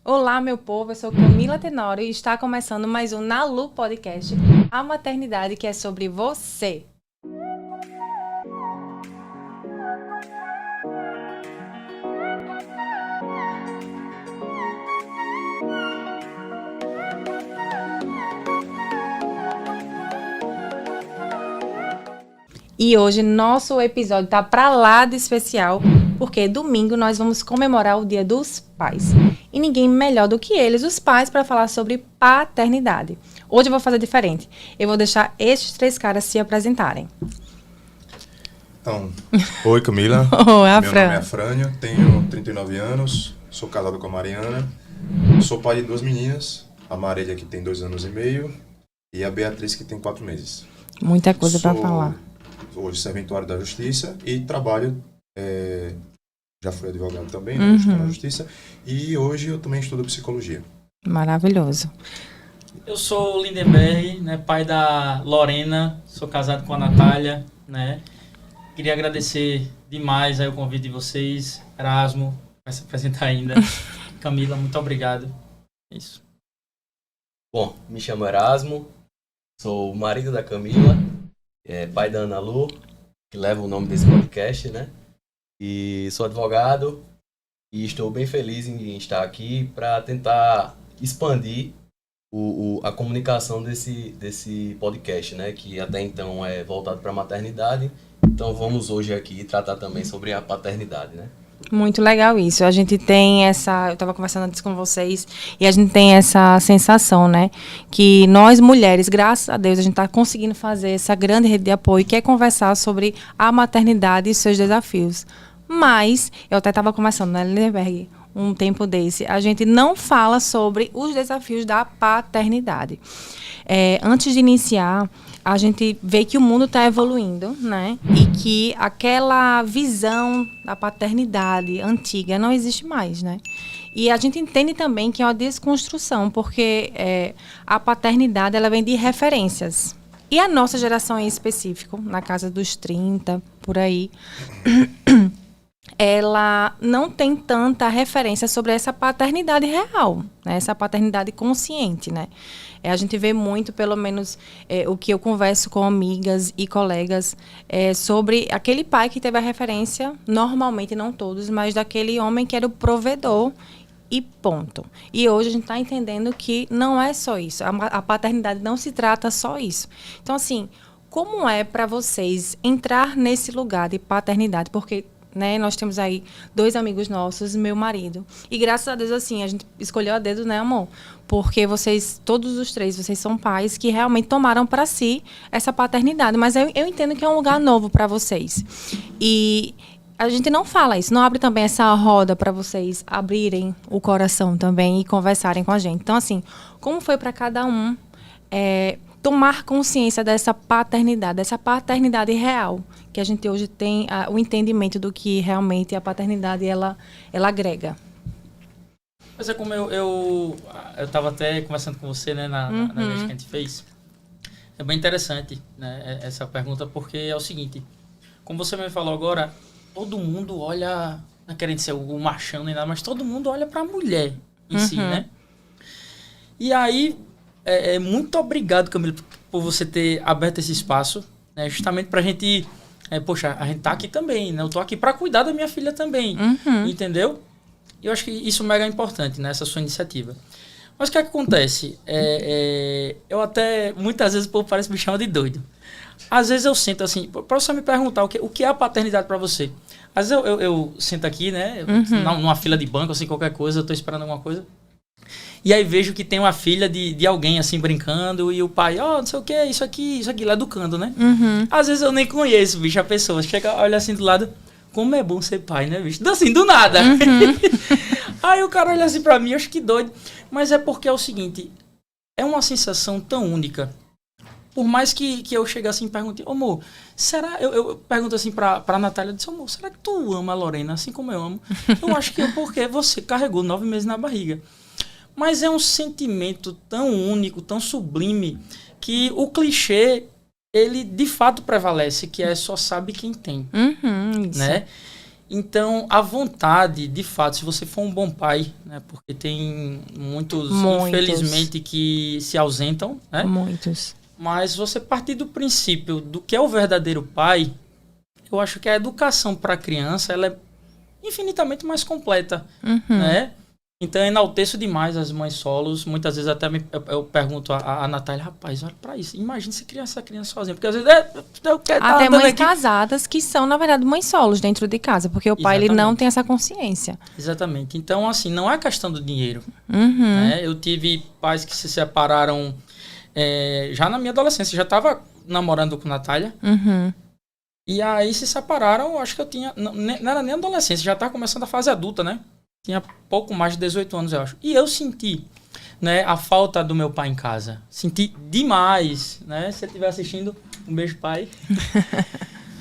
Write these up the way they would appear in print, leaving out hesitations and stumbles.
Olá, meu povo, eu sou Camila Tenório e está começando mais um Na Lu Podcast, a maternidade que é sobre você. E hoje nosso episódio tá pra lá de especial, porque domingo nós vamos comemorar o Dia dos Pais. E ninguém melhor do que eles, os pais, para falar sobre paternidade. Hoje eu vou fazer diferente. Eu vou deixar estes três caras se apresentarem. Então, oi Camila, Oi, meu nome é Afrânio, tenho 39 anos, sou casado com a Mariana, sou pai de duas meninas, a Marília que tem 2 anos e meio e a Beatriz que tem 4 meses. Muita coisa para falar. Hoje serventuário da Justiça e trabalho, já fui advogado também, né, estou na Justiça, e hoje eu também estudo psicologia. Maravilhoso. Eu sou o Lindenberg, né, pai da Lorena, sou casado com a Natália, né. Queria agradecer demais aí o convite de vocês, Erasmo, vai se apresentar ainda. Camila, muito obrigado. Isso. Bom, me chamo Erasmo, sou o marido da Camila, pai da Ana Lu, que leva o nome desse podcast, né? E sou advogado e estou bem feliz em estar aqui para tentar expandir a comunicação desse podcast, né? Que até então é voltado para a maternidade. Então vamos hoje aqui tratar também sobre a paternidade, né? Muito legal isso. A gente tem essa... Eu estava conversando antes com vocês e a gente tem essa sensação, né? Que nós, mulheres, graças a Deus, a gente está conseguindo fazer essa grande rede de apoio, que é conversar sobre a maternidade e seus desafios. Mas, eu até estava conversando, né, Lindenberg, um tempo desse, a gente não fala sobre os desafios da paternidade. Antes de iniciar, a gente vê que o mundo está evoluindo, né? E que aquela visão da paternidade antiga não existe mais, né? E a gente entende também que é uma desconstrução, porque a paternidade ela vem de referências. E a nossa geração em específico, na casa dos 30, por aí, ela não tem tanta referência sobre essa paternidade real, né? Essa paternidade consciente, né? A gente vê muito, pelo menos o que eu converso com amigas e colegas, sobre aquele pai que teve a referência, normalmente não todos, mas daquele homem que era o provedor e ponto. E hoje a gente está entendendo que não é só isso, a paternidade não se trata só isso. Então, assim, como é para vocês entrar nesse lugar de paternidade? Porque... né, nós temos aí 2 amigos nossos, meu marido. E graças a Deus, assim, a gente escolheu a dedo, né, amor? Porque vocês, todos os 3, vocês são pais que realmente tomaram para si essa paternidade. Mas eu entendo que é um lugar novo para vocês. E a gente não fala isso, não abre também essa roda para vocês abrirem o coração também e conversarem com a gente. Então, assim, como foi para cada um tomar consciência dessa paternidade real, que a gente hoje tem o entendimento do que realmente a paternidade ela agrega. Mas é como eu estava até conversando com você, né, na vez que a gente fez. É bem interessante, né, essa pergunta, porque é o seguinte, como você me falou agora, todo mundo olha, não querendo ser o machão nem nada, mas todo mundo olha para a mulher em si, né? E aí, muito obrigado, Camila, por você ter aberto esse espaço, né, justamente para a gente... poxa, a gente tá aqui também, né? Eu tô aqui para cuidar da minha filha também, entendeu? E eu acho que isso é mega importante, né? Essa sua iniciativa. Mas o que é que acontece? Eu até, muitas vezes, o povo parece me chamar de doido. Às vezes eu sento assim, para você me perguntar o que é a paternidade para você. Às vezes eu sento aqui, né? Numa fila de banco, assim, qualquer coisa, eu tô esperando alguma coisa. E aí vejo que tem uma filha de alguém, assim, brincando, e o pai, não sei o que, isso aqui, lá educando, né? Às vezes eu nem conheço, bicho, a pessoa. Chega, olha assim do lado, como é bom ser pai, né, bicho? Assim, do nada. Aí o cara olha assim pra mim, eu acho que doido. Mas é porque é o seguinte, é uma sensação tão única. Por mais que eu chegue assim e pergunte, amor, será... Eu pergunto assim pra Natália, eu disse, amor, será que tu ama a Lorena assim como eu amo? Eu acho que é porque você carregou 9 meses na barriga. Mas é um sentimento tão único, tão sublime, que o clichê, ele de fato prevalece, que é só sabe quem tem, né? Então, a vontade, de fato, se você for um bom pai, né? Porque tem muitos, infelizmente, que se ausentam, né? Muitos. Mas você partir do princípio do que é o verdadeiro pai, eu acho que a educação para a criança, ela é infinitamente mais completa, né? Então, eu enalteço demais as mães solos. Muitas vezes até eu pergunto a Natália, rapaz, olha pra isso. Imagina se criar essa criança sozinha. Porque às vezes até mães casadas que são, na verdade, mães solos dentro de casa. Porque o pai, ele não tem essa consciência. Exatamente. Então, assim, não é questão do dinheiro. Né? Eu tive pais que se separaram já na minha adolescência. Já estava namorando com a Natália. E aí se separaram, acho que eu tinha... Não era nem adolescência, já estava começando a fase adulta, né? Tinha pouco mais de 18 anos, eu acho. E eu senti, né, a falta do meu pai em casa. Senti demais, né? Se ele estiver assistindo, um beijo, pai.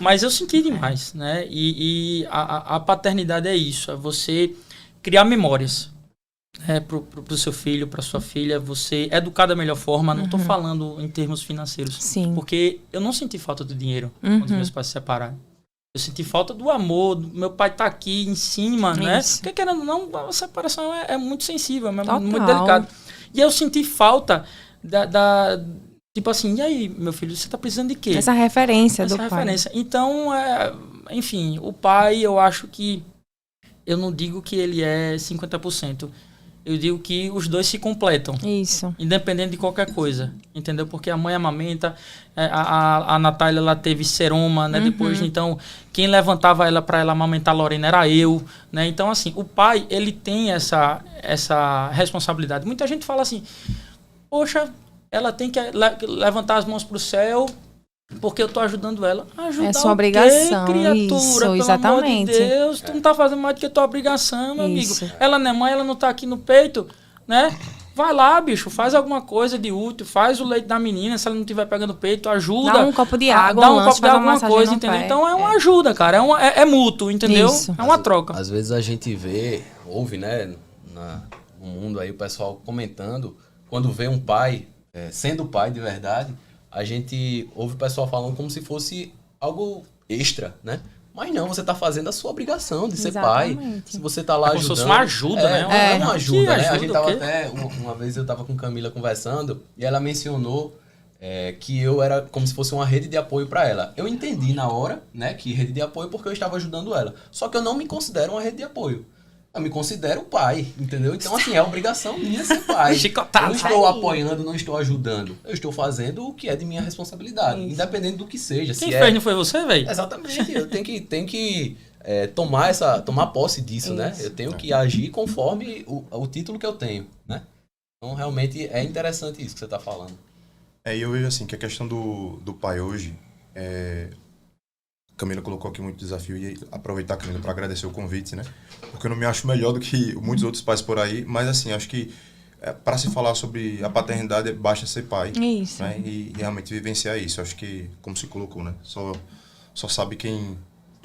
Mas eu senti demais, né? E a paternidade é isso. É você criar memórias, né, pro seu filho, pra sua filha. Você educar da melhor forma. Não estou falando em termos financeiros. Sim. Porque eu não senti falta do dinheiro quando os meus pais se separaram. Eu senti falta do amor, meu pai tá aqui em cima, né? Porque querendo ou não, a separação é muito sensível, é muito delicado. E eu senti falta tipo assim, e aí, meu filho, você tá precisando de quê? Essa referência do pai. Então, enfim, o pai, eu acho que, eu não digo que ele é 50%. Eu digo que os dois se completam. Isso. Independente de qualquer coisa. Entendeu? Porque a mãe amamenta, a Natália, ela teve seroma, né? Depois, então, quem levantava ela para ela amamentar a Lorena era eu, né? Então, assim, o pai, ele tem essa responsabilidade. Muita gente fala assim, poxa, ela tem que levantar as mãos para o céu porque eu tô ajudando ela. Ajudar é sua obrigação, criatura, isso, pelo exatamente. amor de Deus, tu não tá fazendo mais do que tua obrigação, meu isso. amigo. Ela não é mãe, ela não tá aqui no peito, né? Vai lá, bicho, faz alguma coisa de útil, faz o leite da menina, se ela não estiver pegando peito, ajuda. Dá um copo de água, dá um copo de alguma coisa, entendeu? Pé. Então é uma ajuda, cara, é mútuo, entendeu? Isso. É uma troca. Às vezes a gente ouve, né, no mundo aí o pessoal comentando, quando vê um pai, sendo pai de verdade, a gente ouve o pessoal falando como se fosse algo extra, né? Mas não, você tá fazendo a sua obrigação de ser pai. Se você tá lá ajudando... Como se fosse uma ajuda, né? Uma ajuda, né? A gente tava até... Uma vez eu tava com Camila conversando e ela mencionou que eu era como se fosse uma rede de apoio para ela. Eu entendi na hora, né, que rede de apoio porque eu estava ajudando ela. Só que eu não me considero uma rede de apoio. Eu me considero pai, entendeu? Então, assim, é obrigação minha ser pai. Eu não estou apoiando, não estou ajudando. Eu estou fazendo o que é de minha responsabilidade, independente do que seja. Quem fez não foi você, velho? Exatamente. Eu tenho que tomar posse disso, né? Eu tenho que agir conforme o título que eu tenho, né? Então, realmente, é interessante isso que você está falando. E eu vejo assim, que a questão do pai hoje, Camila colocou aqui muito desafio e aproveitar, Camila, para agradecer o convite, né? Porque eu não me acho melhor do que muitos outros pais por aí, mas assim, acho que para se falar sobre a paternidade, basta ser pai. Isso. Né? E realmente vivenciar isso. Acho que, como se colocou, né? Só sabe quem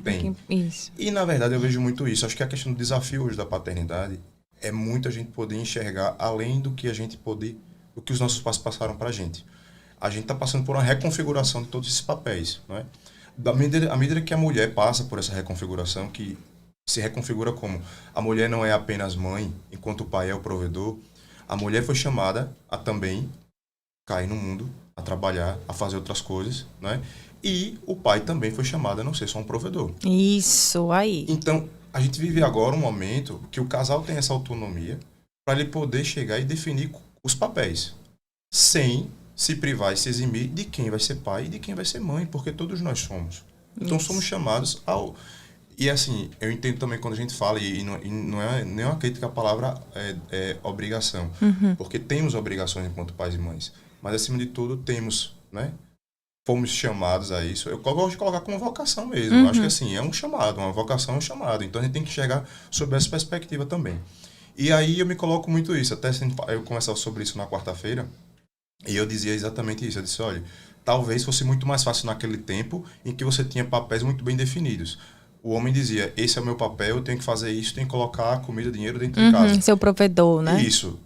tem. Isso. E, na verdade, eu vejo muito isso. Acho que a questão do desafio hoje da paternidade é muito a gente poder enxergar além do que do que os nossos pais passaram pra gente. A gente está passando por uma reconfiguração de todos esses papéis, não é? À medida que a mulher passa por essa reconfiguração, que se reconfigura como a mulher não é apenas mãe, enquanto o pai é o provedor, a mulher foi chamada a também cair no mundo, a trabalhar, a fazer outras coisas, né? E o pai também foi chamado a não ser só um provedor. Isso aí. Então, a gente vive agora um momento que o casal tem essa autonomia para ele poder chegar e definir os papéis, sem se privar e se eximir de quem vai ser pai e de quem vai ser mãe, porque todos nós somos. Então, somos chamados ao... E assim, eu entendo também quando a gente fala, e não é nem uma crítica à palavra obrigação, porque temos obrigações enquanto pais e mães, mas acima de tudo temos, né? Fomos chamados a isso. Eu gosto de colocar como vocação mesmo. Eu acho que assim, é um chamado, uma vocação é um chamado. Então a gente tem que chegar sob essa perspectiva também. E aí eu me coloco muito isso. Até eu conversava sobre isso na quarta-feira, e eu dizia exatamente isso. Eu disse, olha, talvez fosse muito mais fácil naquele tempo em que você tinha papéis muito bem definidos. O homem dizia, esse é o meu papel, eu tenho que fazer isso, tenho que colocar comida, dinheiro dentro de casa. Seu provedor, né? Isso.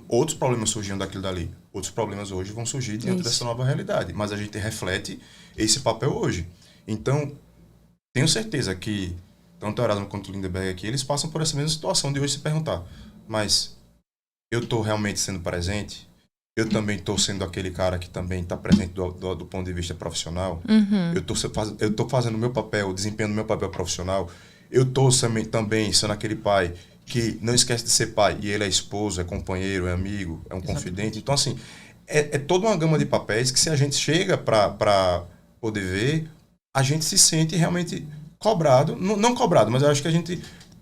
Outros problemas surgiam daquilo dali. Outros problemas hoje vão surgir dentro dessa nova realidade. Mas a gente reflete esse papel hoje. Então, tenho certeza que tanto o Erasmo quanto o Lindenberg aqui, eles passam por essa mesma situação de hoje se perguntar, mas eu estou realmente sendo presente? Eu também estou sendo aquele cara que também está presente do ponto de vista profissional? Eu estou fazendo o meu papel, desempenhando o meu papel profissional? Eu estou também sendo aquele pai que não esquece de ser pai, e ele é esposo, é companheiro, é amigo, é um confidente. Então, assim, é toda uma gama de papéis que, se a gente chega para poder ver, a gente se sente realmente cobrado, não cobrado, mas eu acho que a gente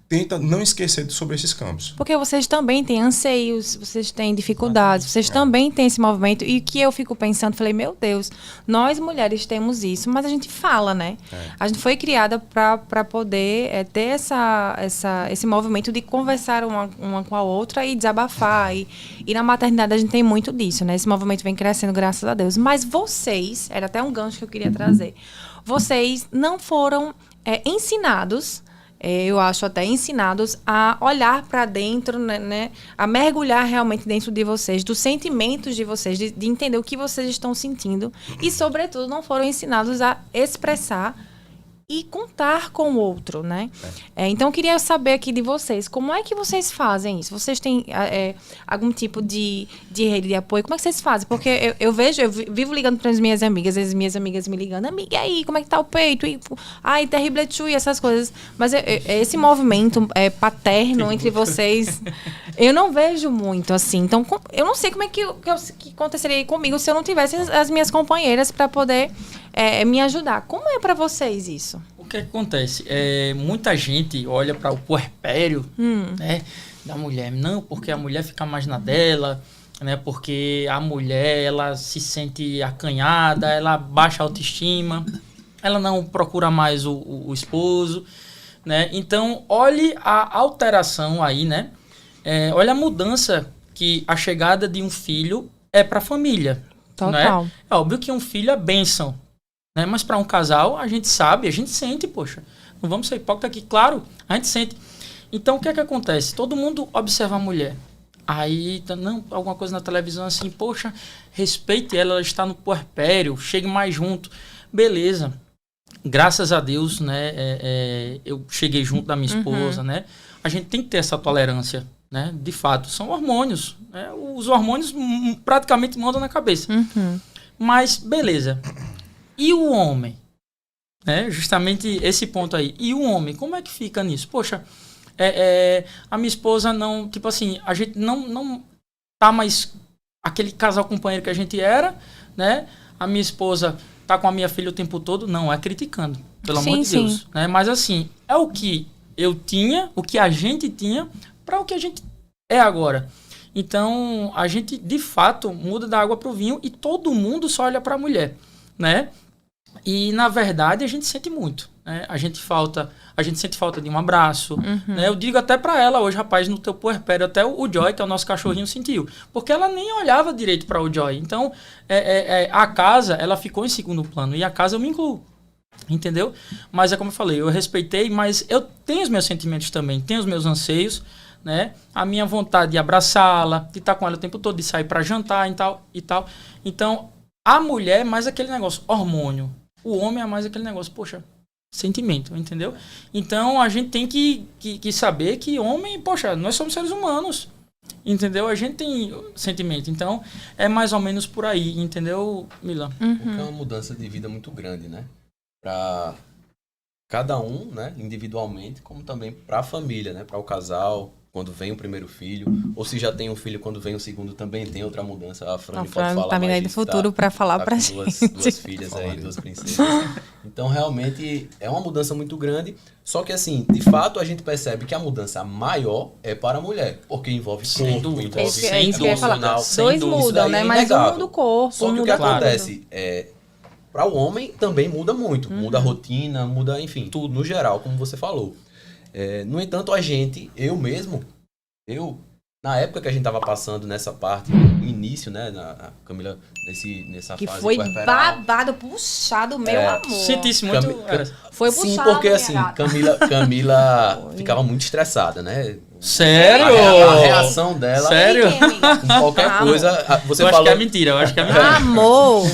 tenta não esquecer sobre esses campos. Porque vocês também têm anseios, vocês têm dificuldades, vocês também têm esse movimento. E que eu fico pensando, falei, meu Deus, nós mulheres temos isso, mas a gente fala, né? A gente foi criada para poder ter esse movimento de conversar uma com a outra e desabafar. E na maternidade a gente tem muito disso, né? Esse movimento vem crescendo, graças a Deus. Mas vocês, era até um gancho que eu queria trazer, vocês não foram ensinados, eu acho até ensinados a olhar para dentro, né? A mergulhar realmente dentro de vocês, dos sentimentos de vocês, de entender o que vocês estão sentindo e, sobretudo, não foram ensinados a expressar e contar com o outro, né? Então, eu queria saber aqui de vocês, como é que vocês fazem isso? Vocês têm algum tipo de rede de apoio? Como é que vocês fazem? Porque eu vivo ligando para as minhas amigas me ligando, amiga, e aí, como é que tá o peito? Ai, terrible two, e essas coisas. Mas esse movimento paterno entre vocês, eu não vejo muito, assim. Então, eu não sei como é que aconteceria comigo se eu não tivesse as minhas companheiras para poder me ajudar. Como é para vocês isso? O que acontece? Muita gente olha para o puerpério, né, da mulher. Não, porque a mulher fica mais na dela, né, porque a mulher ela se sente acanhada, ela baixa a autoestima, ela não procura mais o esposo, né? Então, olhe a alteração aí, né? Olha a mudança que a chegada de um filho é para a família. Total. Né? É óbvio que um filho é bênção, né? Mas para um casal, a gente sabe, a gente sente, poxa. Não vamos ser hipócritas aqui, claro, a gente sente. Então, o que é que acontece? Todo mundo observa a mulher. Aí, alguma coisa na televisão assim, poxa, respeite ela está no puerpério, chegue mais junto. Beleza. Graças a Deus, né, eu cheguei junto da minha esposa, né? A gente tem que ter essa tolerância, né? De fato, são hormônios, né? Os hormônios praticamente mandam na cabeça. Mas, beleza. E o homem? Né? Justamente esse ponto aí. E o homem, como é que fica nisso? Poxa, a minha esposa não... Tipo assim, a gente não tá mais aquele casal companheiro que a gente era, né? A minha esposa tá com a minha filha o tempo todo. Não, criticando, pelo amor de Deus. Né? Mas assim, é o que eu tinha, o que a gente tinha, para o que a gente é agora. Então, a gente, de fato, muda da água pro vinho e todo mundo só olha pra mulher, né? E, na verdade, a gente sente muito, né? A gente sente falta de um abraço, né? Eu digo até pra ela hoje, rapaz, no teu puerpério, até o Joy, que é o nosso cachorrinho, sentiu. Porque ela nem olhava direito para o Joy. Então, a casa, ela ficou em segundo plano. E a casa eu me incluo, entendeu? Mas é como eu falei, eu respeitei, mas eu tenho os meus sentimentos também, tenho os meus anseios, né? A minha vontade de abraçá-la, de estar com ela o tempo todo, de sair para jantar e tal. Então, a mulher é mais aquele negócio, hormônio. O homem é mais aquele negócio, poxa, sentimento, entendeu? Então, a gente tem que saber que homem, poxa, nós somos seres humanos, entendeu? A gente tem sentimento. Então, é mais ou menos por aí, entendeu, Mila? Porque é uma mudança de vida muito grande, né? Para cada um, né, individualmente, como também para a família, né? Para o casal, quando vem o primeiro filho, ou se já tem um filho, quando vem o segundo, também tem outra mudança. A Fran pode falar tá vindo aí do futuro para falar para gente. Duas filhas aí, duas princesas. Então, realmente, é uma mudança muito grande. Só que, assim, de fato, a gente percebe que a mudança maior é para a mulher, porque envolve corpo, envolve emocional. Dois mudam, né? Mas um muda o corpo. Só que o que acontece para o homem também muda muito. Muda a rotina, muda, enfim, tudo no geral, como você falou. No entanto, eu, na época que a gente tava passando nessa parte, no início, né, a Camila, nessa que fase foi puerperal, babado, puxado, meu amor. Sentisse muito... Foi puxado, sim, porque assim, Camila ficava muito estressada, né? Sério? A reação dela... Sério? Com qualquer coisa... Você eu falou... acho que é mentira, eu acho que é mentira. Amor!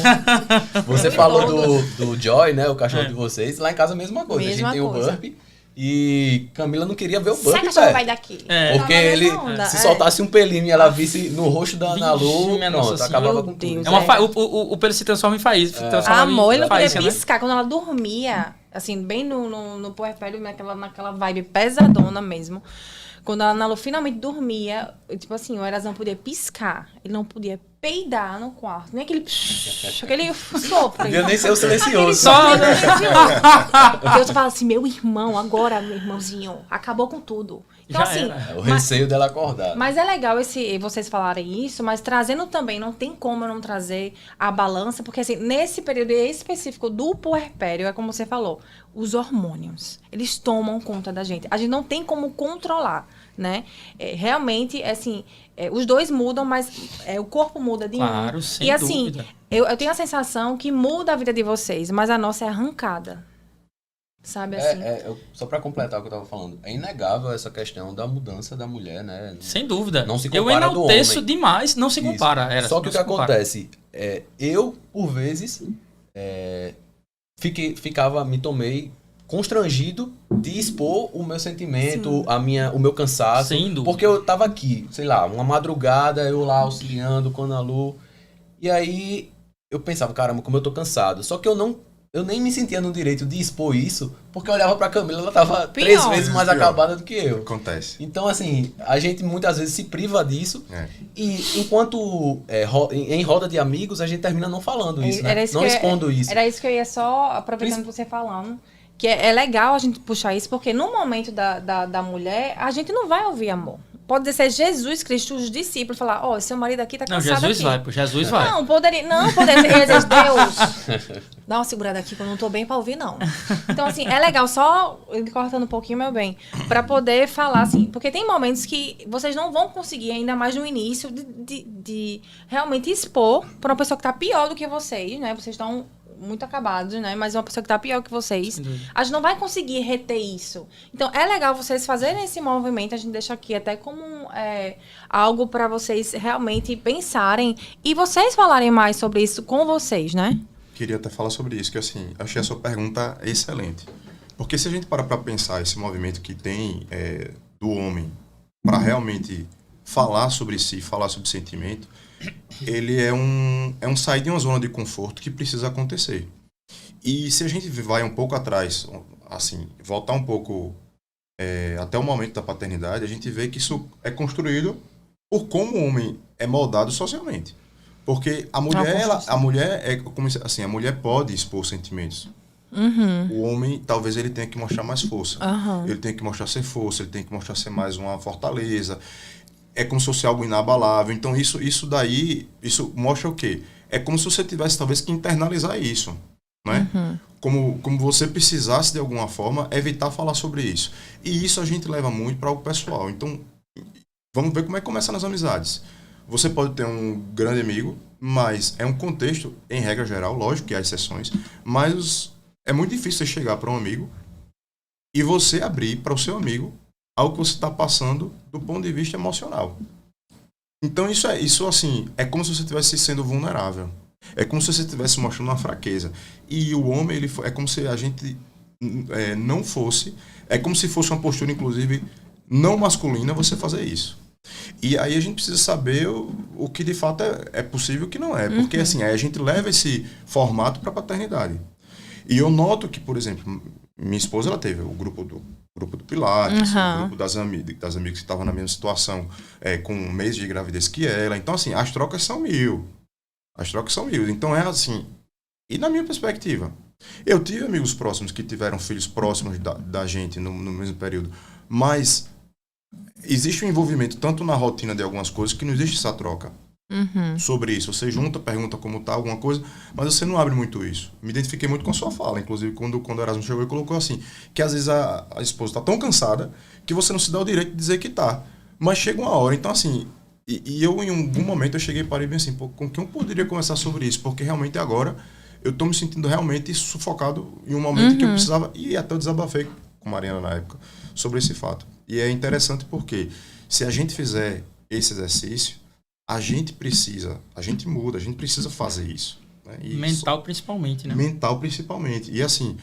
Você falou do Joy, né, o cachorro de vocês. Lá em casa a mesma coisa. Mesma a gente tem coisa. o Burp. E Camila não queria ver o Sai, Buck, cachorro, vai velho. daqui. Porque ele, se soltasse um pelinho e ela visse no rosto da Ana Lu, minha nossa pronto, senhora. acabava Meu com tudo. Deus. É uma o pelo se transforma em faísca. Amor, ele não podia faísca, né? piscar. Quando ela dormia, assim, bem no puerpério, naquela vibe pesadona mesmo. Quando a Ana Lu finalmente dormia, tipo assim, o Erazão podia piscar. Ele não podia peidar no quarto. Nem aquele aquele sopro. Podia nem ser o silencioso. Só, né? Deus fala assim, meu irmão, agora, meu irmãozinho, acabou com tudo. Então, Já assim, era. O receio dela acordar. mas é legal vocês falarem isso, mas trazendo também, não tem como eu não trazer a balança, porque assim, nesse período específico do puerpério, é como você falou, os hormônios, eles tomam conta da gente. A gente não tem como controlar, né? Realmente, assim, os dois mudam, mas o corpo muda de Claro, sem e assim, dúvida. eu tenho a sensação que muda a vida de vocês, mas a nossa é arrancada. Sabe assim? Só pra completar o que eu tava falando, é inegável essa questão da mudança da mulher, né? Sem dúvida. Não se Eu compara do enalteço homem. demais, não se Isso. compara. Só que o que não se compara. acontece, eu, por vezes, me tomei constrangido de expor o meu sentimento, o meu cansaço. Sem dúvida. Porque eu tava aqui, sei lá, uma madrugada, eu lá auxiliando com a Ana Lu, e aí eu pensava, caramba, como eu tô cansado. Só que eu nem me sentia no direito de expor isso, porque eu olhava pra Camila, ela tava 3 vezes mais Pior. acabada do que eu. Acontece. Então, assim, a gente muitas vezes se priva disso, É. e enquanto em roda de amigos, a gente termina não falando isso, né? Era isso Não que expondo isso. Era isso que eu ia só, aproveitando você falando, que é legal a gente puxar isso, porque no momento da mulher, a gente não vai ouvir amor. Pode ser Jesus Cristo, os discípulos, falar, seu marido aqui tá Não, cansado Jesus aqui. vai, pô, Jesus vai. Não, poderia ser Deus. Dá uma segurada aqui que eu não tô bem pra ouvir, não. Então, assim, é legal, só cortando um pouquinho, meu bem, pra poder falar, assim, porque tem momentos que vocês não vão conseguir, ainda mais no início, de realmente expor pra uma pessoa que tá pior do que vocês, né? Vocês estão muito acabados, né? Mas uma pessoa que tá pior que vocês, Sem dúvida. a gente não vai conseguir reter isso. Então, é legal vocês fazerem esse movimento, a gente deixa aqui até como algo para vocês realmente pensarem e vocês falarem mais sobre isso com vocês, né? Queria até falar sobre isso, que assim, achei a sua pergunta excelente. Porque se a gente parar para pensar esse movimento que tem do homem para realmente falar sobre si, falar sobre sentimento, ele é um sair de uma zona de conforto que precisa acontecer. E se a gente vai um pouco atrás, assim, voltar um pouco até o momento da paternidade, a gente vê que isso é construído por como o homem é moldado socialmente. Porque a mulher é como assim, a mulher pode expor sentimentos. Uhum. O homem, talvez ele tenha que mostrar mais força. Uhum. Ele tem que mostrar ser força, ele tem que mostrar ser mais uma fortaleza. É como se fosse algo inabalável. Então, isso daí, isso mostra o quê? É como se você tivesse, talvez, que internalizar isso. Né? Uhum. Como você precisasse, de alguma forma, evitar falar sobre isso. E isso a gente leva muito para o pessoal. Então, vamos ver como é que começa nas amizades. Você pode ter um grande amigo, mas é um contexto, em regra geral, lógico que há exceções, mas é muito difícil você chegar para um amigo e você abrir para o seu amigo algo que você está passando do ponto de vista emocional. Então isso assim, é como se você estivesse sendo vulnerável. É como se você estivesse mostrando uma fraqueza. E o homem, é como se a gente não fosse... É como se fosse uma postura, inclusive, não masculina você fazer isso. E aí a gente precisa saber o que de fato é possível e o que não é. Porque assim, aí a gente leva esse formato para a paternidade. E eu noto que, por exemplo, minha esposa ela teve o grupo do Pilates, o grupo das amigas que estavam na mesma situação, com um mês de gravidez que ela. Então, assim, as trocas são mil. Então, é assim... E na minha perspectiva, eu tive amigos próximos que tiveram filhos próximos da gente no mesmo período, mas existe um envolvimento tanto na rotina de algumas coisas que não existe essa troca sobre isso. Você junta, pergunta como tá, alguma coisa, mas você não abre muito isso. Me identifiquei muito com a sua fala, inclusive quando o Erasmo chegou e colocou assim, que às vezes a esposa tá tão cansada que você não se dá o direito de dizer que tá. Mas chega uma hora, então assim... E eu, em algum momento, eu cheguei e parei bem assim, com quem eu poderia conversar sobre isso? Porque realmente agora eu tô me sentindo realmente sufocado em um momento que eu precisava, e até eu desabafei com Mariana na época, sobre esse fato. E é interessante porque se a gente fizer esse exercício, a gente muda, a gente precisa fazer isso. Né? Mental principalmente, né? Mental principalmente. E assim,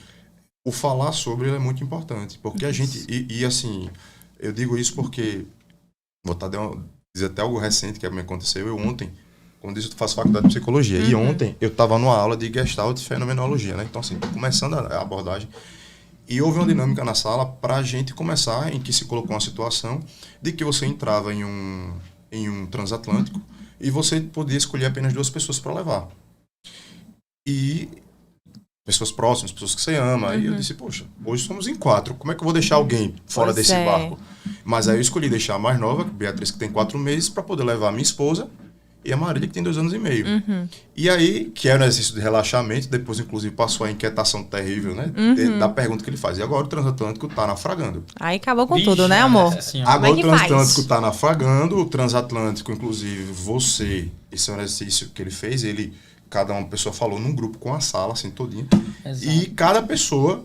o falar sobre ele é muito importante. Porque a gente... E assim, eu digo isso porque... Vou dizer até algo recente que me aconteceu. Eu ontem, como disse, eu faço faculdade de psicologia. E ontem eu estava numa aula de Gestalt e Fenomenologia, né? Então, assim, tô começando a abordagem. E houve uma dinâmica na sala para a gente começar, em que se colocou uma situação de que você entrava em um transatlântico e você podia escolher apenas 2 pessoas para levar. E pessoas próximas, pessoas que você ama. E eu disse, poxa, hoje somos em 4. Como é que eu vou deixar alguém fora desse barco? Mas aí eu escolhi deixar a mais nova, Beatriz, que tem 4 meses, para poder levar a minha esposa e a Marília, que tem 2 anos e meio. E aí, que era um exercício de relaxamento, depois, inclusive, passou a inquietação terrível, né? Da pergunta que ele faz. E agora o transatlântico tá naufragando. Aí acabou com tudo, né, amor? Agora o transatlântico tá naufragando, o transatlântico, inclusive, você, esse é um exercício que ele fez, cada uma pessoa falou num grupo com a sala, assim, todinha. Exato. E cada pessoa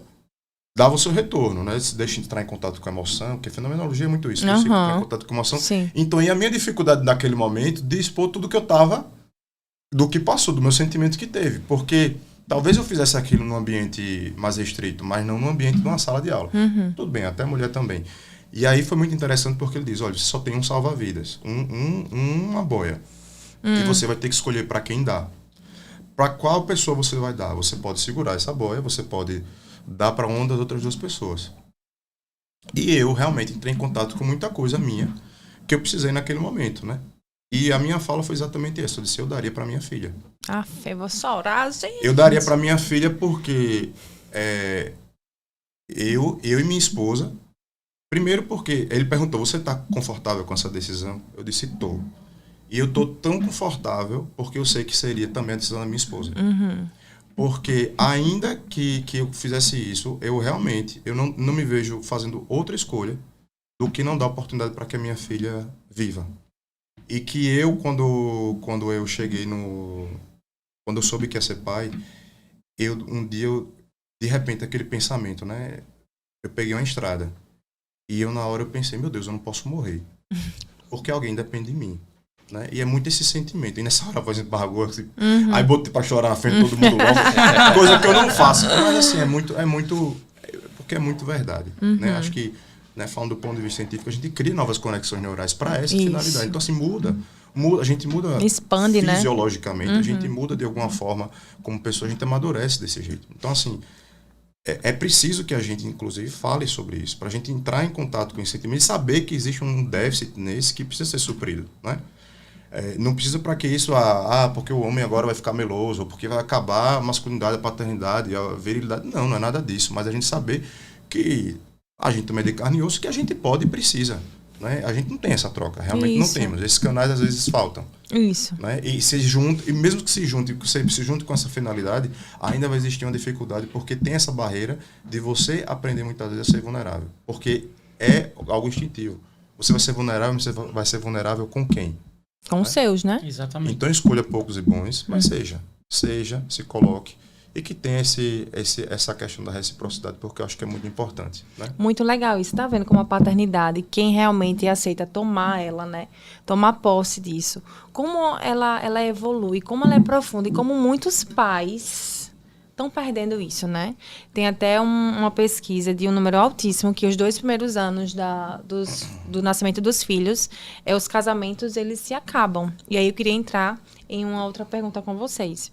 dava o seu retorno, né? Se deixa entrar em contato com a emoção, porque a fenomenologia é muito isso, você entrar em contato com a emoção. Sim. Então, e a minha dificuldade naquele momento de expor tudo que eu tava, do que passou, do meu sentimento que teve. Porque talvez eu fizesse aquilo num ambiente mais restrito, mas não no ambiente de uma sala de aula. Tudo bem, até a mulher também. E aí foi muito interessante porque ele diz, olha, você só tem um salva-vidas, uma boia. E você vai ter que escolher para quem dá. Para qual pessoa você vai dar? Você pode segurar essa boia, você pode dar para uma das outras 2 pessoas. E eu realmente entrei em contato com muita coisa minha que eu precisei naquele momento, né? E a minha fala foi exatamente essa. Eu disse, eu daria para minha filha. Eu vou chorar, gente. Eu daria para minha filha porque eu e minha esposa... Primeiro porque ele perguntou, você está confortável com essa decisão? Eu disse, tô. E eu tô tão confortável porque eu sei que seria também a decisão da minha esposa. Porque ainda que eu fizesse isso, eu realmente não me vejo fazendo outra escolha do que não dar oportunidade para que a minha filha viva. E que eu, quando eu cheguei quando eu soube que ia ser pai, um dia, de repente, aquele pensamento, né? Eu peguei uma estrada. E na hora eu pensei, meu Deus, eu não posso morrer. Porque alguém depende de mim. Né? E é muito esse sentimento. E nessa hora a voz embargou, assim, aí botei pra chorar na frente de todo mundo logo. Coisa que eu não faço. Mas assim, porque é muito verdade. Né? Acho que, né, falando do ponto de vista científico, a gente cria novas conexões neurais para essa finalidade. Então assim, a gente muda, expande, fisiologicamente, a gente muda de alguma forma como pessoa, a gente amadurece desse jeito. Então assim, é preciso que a gente, inclusive, fale sobre isso, para a gente entrar em contato com esse sentimento e saber que existe um déficit nesse que precisa ser suprido, né? Não precisa para que isso, porque o homem agora vai ficar meloso, ou porque vai acabar a masculinidade, a paternidade, a virilidade. Não é nada disso, mas a gente saber que a gente também é de carne e osso, que a gente pode e precisa. Né? A gente não tem essa troca, realmente não temos. Esses canais às vezes faltam. Isso. Né? E mesmo que se junte com essa finalidade, ainda vai existir uma dificuldade, porque tem essa barreira de você aprender muitas vezes a ser vulnerável. Porque é algo instintivo. Você vai ser vulnerável, você vai ser vulnerável com quem? Com os seus, né? Exatamente. Então escolha poucos e bons, mas seja, se coloque. E que tenha essa questão da reciprocidade, porque eu acho que é muito importante. Né? Muito legal isso, tá vendo? Como a paternidade, quem realmente aceita tomar ela, né? Tomar posse disso. Como ela evolui, como ela é profunda e como muitos pais estão perdendo isso, né? Tem até uma pesquisa de um número altíssimo que os 2 primeiros anos do nascimento dos filhos, os casamentos, eles se acabam. E aí eu queria entrar em uma outra pergunta com vocês.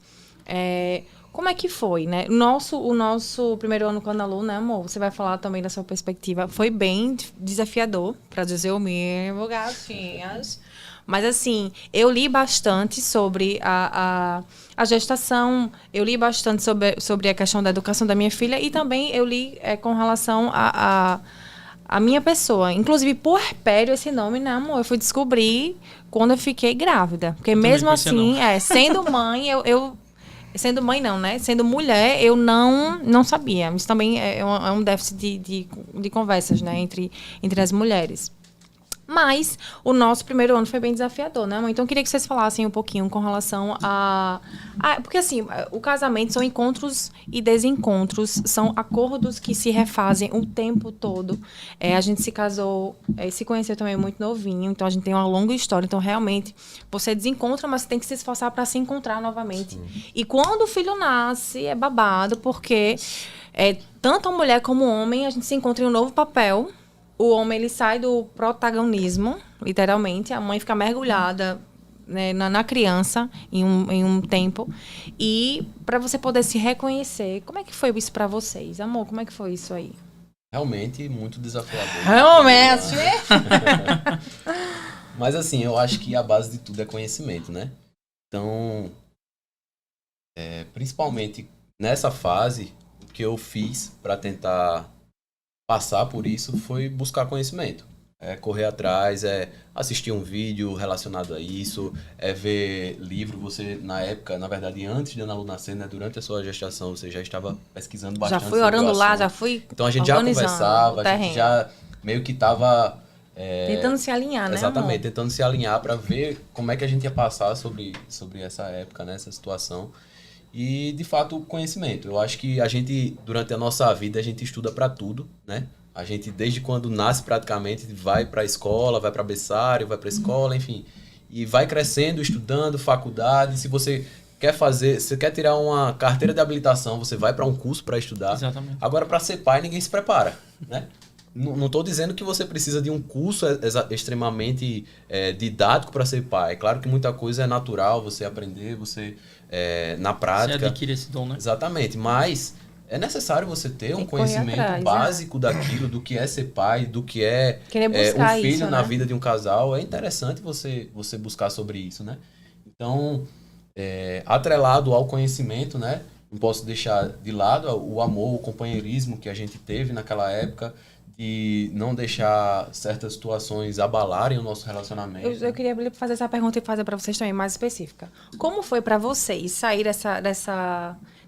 Como é que foi, né? O nosso primeiro ano com a Ana Lu, né, amor? Você vai falar também da sua perspectiva. Foi bem desafiador, para dizer o mínimo, gatinhas. Mas, assim, eu li bastante sobre a gestação, eu li bastante sobre a questão da educação da minha filha e também eu li com relação a minha pessoa. Inclusive, puerpério, esse nome, né, amor? Eu fui descobrir quando eu fiquei grávida. Porque mesmo assim, sendo mãe, sendo mãe não, né? Sendo mulher, eu não sabia. Isso também é um déficit de conversas, né? Entre as mulheres. Mas o nosso primeiro ano foi bem desafiador, né, mãe? Então, eu queria que vocês falassem um pouquinho com relação porque, assim, o casamento são encontros e desencontros, são acordos que se refazem o tempo todo. A gente se casou, se conheceu também muito novinho, então a gente tem uma longa história. Então, realmente, você desencontra, mas você tem que se esforçar para se encontrar novamente. Sim. E quando o filho nasce, é babado, porque tanto a mulher como o homem, a gente se encontra em um novo papel. O homem, ele sai do protagonismo, literalmente. A mãe fica mergulhada, né, na criança em um tempo. E para você poder se reconhecer, como é que foi isso para vocês? Amor, como é que foi isso aí? Realmente muito desafiador. Realmente! Mas assim, eu acho que a base de tudo é conhecimento, né? Então, principalmente nessa fase, o que eu fiz para tentar passar por isso foi buscar conhecimento. Correr atrás, assistir um vídeo relacionado a isso, ver livro. Você, na época, na verdade, antes de Ana Lu nascer, né, durante a sua gestação, você já estava pesquisando bastante. Já fui orando lá, já fui. Então a gente já conversava, a gente já meio que estava tentando se alinhar, né? Exatamente, amor? Tentando se alinhar para ver como é que a gente ia passar sobre essa época, né, essa situação. E, de fato, o conhecimento. Eu acho que a gente, durante a nossa vida, a gente estuda para tudo, né? A gente, desde quando nasce praticamente, vai para a escola, vai para berçário, vai para a escola, enfim. E vai crescendo, estudando, faculdade. Se você quer tirar uma carteira de habilitação, você vai para um curso para estudar. Exatamente. Agora, para ser pai, ninguém se prepara, né? Não estou dizendo que você precisa de um curso extremamente didático para ser pai. Claro que muita coisa é natural, você aprender, você na prática. Você adquire esse dom, né? Exatamente, mas é necessário você ter um conhecimento básico daquilo, do que é ser pai, do que é um filho isso, na né? vida de um casal. É interessante você buscar sobre isso, né? Então, atrelado ao conhecimento, né? Não posso deixar de lado o amor, o companheirismo que a gente teve naquela época, de não deixar certas situações abalarem o nosso relacionamento. Eu queria fazer essa pergunta e fazer para vocês também mais específica. Como foi para vocês sair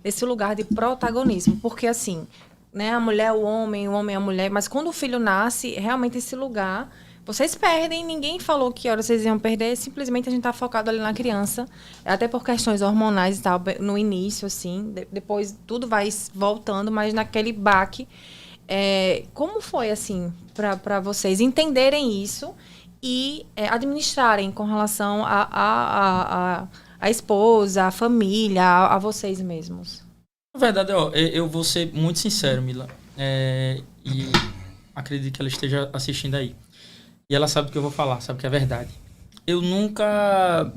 desse lugar de protagonismo? Porque, assim, né, a mulher, o homem a mulher, mas quando o filho nasce, realmente esse lugar, vocês perdem, ninguém falou que hora vocês iam perder, simplesmente a gente tá focado ali na criança, até por questões hormonais e tal, no início, assim, depois tudo vai voltando, mas naquele baque. Como foi, assim, para vocês entenderem isso e administrarem com relação a esposa, a família, a vocês mesmos? Na verdade, eu vou ser muito sincero, Mila. E acredito que ela esteja assistindo aí. E ela sabe o que eu vou falar, sabe que é verdade. Eu nunca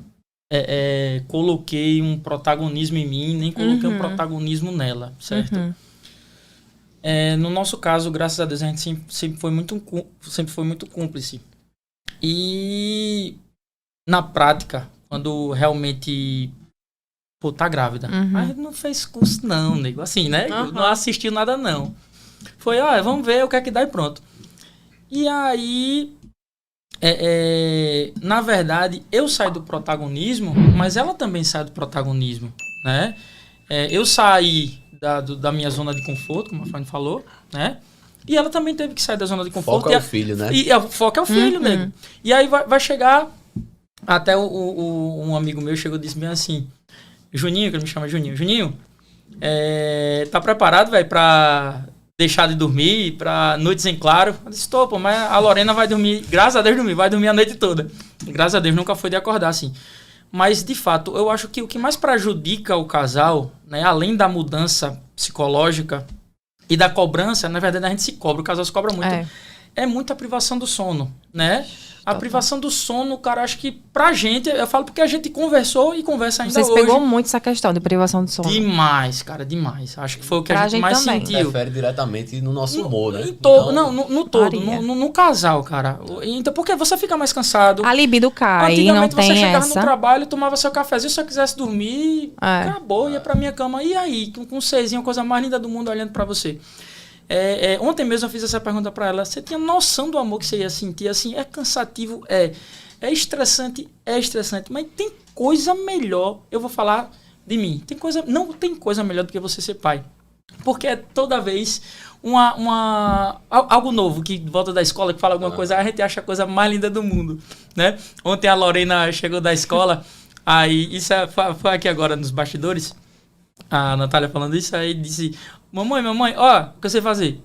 coloquei um protagonismo em mim, nem coloquei um protagonismo nela, certo? No nosso caso, graças a Deus, a gente sempre foi muito cúmplice. E na prática, quando realmente tá grávida, a gente não fez curso não, nego, assim, né? Não assistiu nada não. Foi, vamos ver o que é que dá e pronto. E aí, na verdade, eu saí do protagonismo, mas ela também sai do protagonismo, né? Eu saí da minha zona de conforto, como a Fran falou, né? E ela também teve que sair da zona de conforto. Foco é o filho, né? E o foco é o filho, nego. E aí vai chegar, até um amigo meu chegou e disse bem assim, Juninho, que ele me chama Juninho, tá preparado, velho, pra deixar de dormir, pra noites em claro? Eu disse, pô, mas a Lorena vai dormir, graças a Deus vai dormir a noite toda. E, graças a Deus nunca foi de acordar assim. Mas, de fato, eu acho que o que mais prejudica o casal, né, além da mudança psicológica e da cobrança, na verdade a gente se cobra, o casal se cobra muito, é muita privação do sono, né? A privação do sono, cara, acho que pra gente, eu falo porque a gente conversou e conversa ainda hoje. Vocês pegou muito essa questão de privação do sono. Demais, cara, demais. Acho que foi o que a gente mais sentiu. Interfere diretamente no nosso humor, né? No todo, no casal, cara. Então, porque você fica mais cansado. A libido cai, antigamente não tem você chegava essa. no trabalho, tomava seu cafezinho, se eu quisesse dormir, acabou, ia pra minha cama. E aí, com um sezinho, a coisa mais linda do mundo olhando pra você. Ontem mesmo eu fiz essa pergunta pra ela. Você tinha noção do amor que você ia sentir? Assim, é cansativo? É estressante? É estressante. Mas tem coisa melhor. Eu vou falar de mim. Não tem coisa melhor do que você ser pai. Porque é toda vez algo novo que volta da escola, que fala alguma coisa, a gente acha a coisa mais linda do mundo, né? Ontem a Lorena chegou da escola, aí isso foi aqui agora nos bastidores, a Natália falando isso, aí disse, mamãe, ó, o que eu sei fazer?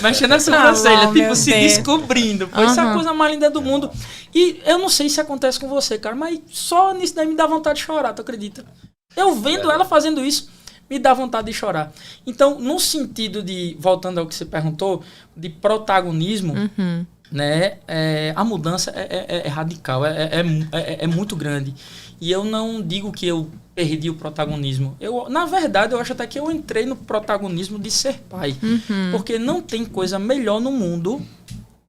Mexendo na sobrancelha, tipo, se descobrindo. Foi isso a coisa mais linda do mundo. E eu não sei se acontece com você, cara, mas só nisso daí me dá vontade de chorar, tu acredita? Eu vendo ela fazendo isso, me dá vontade de chorar. Então, no sentido de, voltando ao que você perguntou, de protagonismo, né, a mudança é radical, é muito grande. E eu não digo que eu perdi o protagonismo. Na verdade, eu acho até que eu entrei no protagonismo de ser pai. Porque não tem coisa melhor no mundo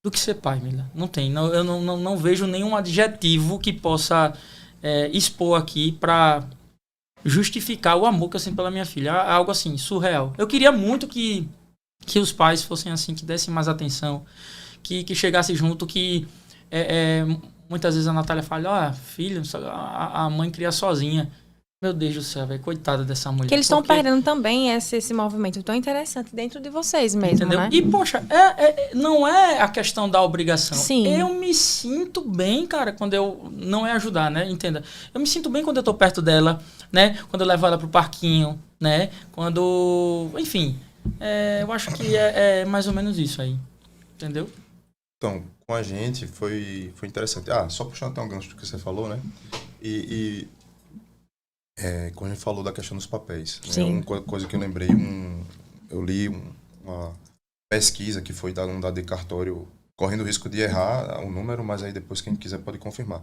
do que ser pai, Mila. Não tem. Eu não vejo nenhum adjetivo que possa expor aqui para justificar o amor que eu sinto pela minha filha. Algo assim, surreal. Eu queria muito que os pais fossem assim, que dessem mais atenção, que chegasse junto, que muitas vezes a Natália fala, filho, a mãe cria sozinha. Meu Deus do céu, velho, coitada dessa mulher. Que eles estão perdendo também esse movimento tão interessante dentro de vocês mesmo, entendeu? né? E, poxa, não é a questão da obrigação. Sim. Eu me sinto bem, cara, quando eu... Não é ajudar, né? Entenda. Eu me sinto bem quando eu tô perto dela, né? Quando eu levo ela pro parquinho, né? Quando... Enfim, eu acho que é mais ou menos isso aí. Entendeu? Então, com a gente foi interessante. Só puxando até um gancho do que você falou, né? Quando a gente falou da questão dos papéis, né? Uma coisa que eu lembrei, eu li uma pesquisa que foi dada um dado de cartório, correndo o risco de errar o número, mas aí depois quem quiser pode confirmar.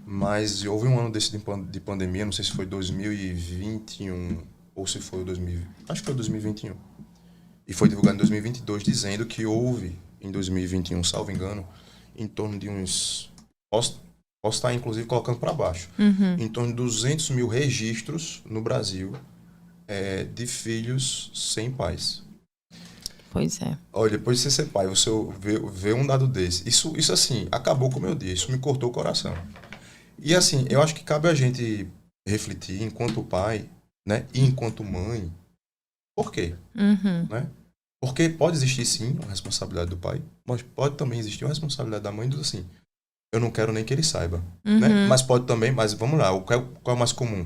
Mas houve um ano desse de pandemia, não sei se foi 2021 ou se foi acho que foi 2021. E foi divulgado em 2022 dizendo que houve, em 2021, salvo engano, em torno de uns... Posso estar, inclusive, colocando para baixo. Em torno de 200 mil registros no Brasil de filhos sem pais. Pois é. Olha, depois de você ser pai, você vê um dado desse. Isso, assim, acabou com o meu dia. Isso me cortou o coração. E, assim, eu acho que cabe a gente refletir, enquanto pai, né, e enquanto mãe, por quê? Né? Porque pode existir, sim, a responsabilidade do pai, mas pode também existir a responsabilidade da mãe, assim, eu não quero nem que ele saiba, né? Mas pode também, mas vamos lá, qual é o mais comum?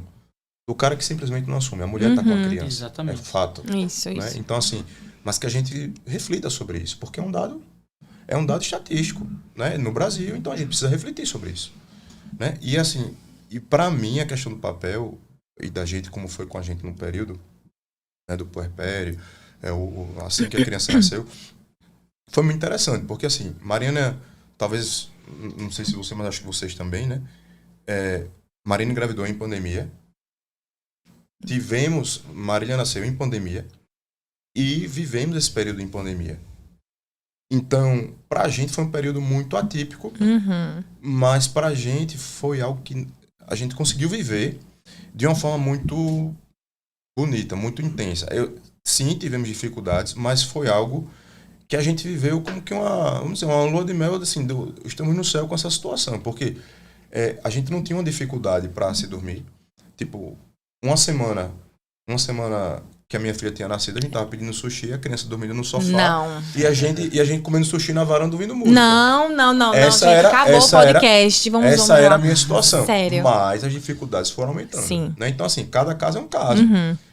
O cara que simplesmente não assume, a mulher tá com a criança. Exatamente. É fato. Isso. Né? Então, assim, mas que a gente reflita sobre isso, porque é um dado estatístico, né? No Brasil, então a gente precisa refletir sobre isso, né? E, assim, para mim, a questão do papel e da gente, como foi com a gente no período, né, do puerpério, assim que a criança nasceu, foi muito interessante, porque, assim, Mariana, talvez, não sei se você, mas acho que vocês também, né? Mariana engravidou em pandemia. Marília nasceu em pandemia e vivemos esse período em pandemia. Então, pra gente foi um período muito atípico, mas pra gente foi algo que a gente conseguiu viver de uma forma muito bonita, muito intensa. Sim, tivemos dificuldades, mas foi algo que a gente viveu como que uma lua de mel, assim, estamos no céu com essa situação, porque a gente não tinha uma dificuldade para se dormir. Tipo, uma semana que a minha filha tinha nascido, a gente tava pedindo sushi, a criança dormindo no sofá. Não. E a gente comendo sushi na varanda ouvindo música. Não, gente, acabou o podcast. Vamos era a minha situação. Sério. Mas as dificuldades foram aumentando. Sim. Né? Então, assim, cada caso é um caso.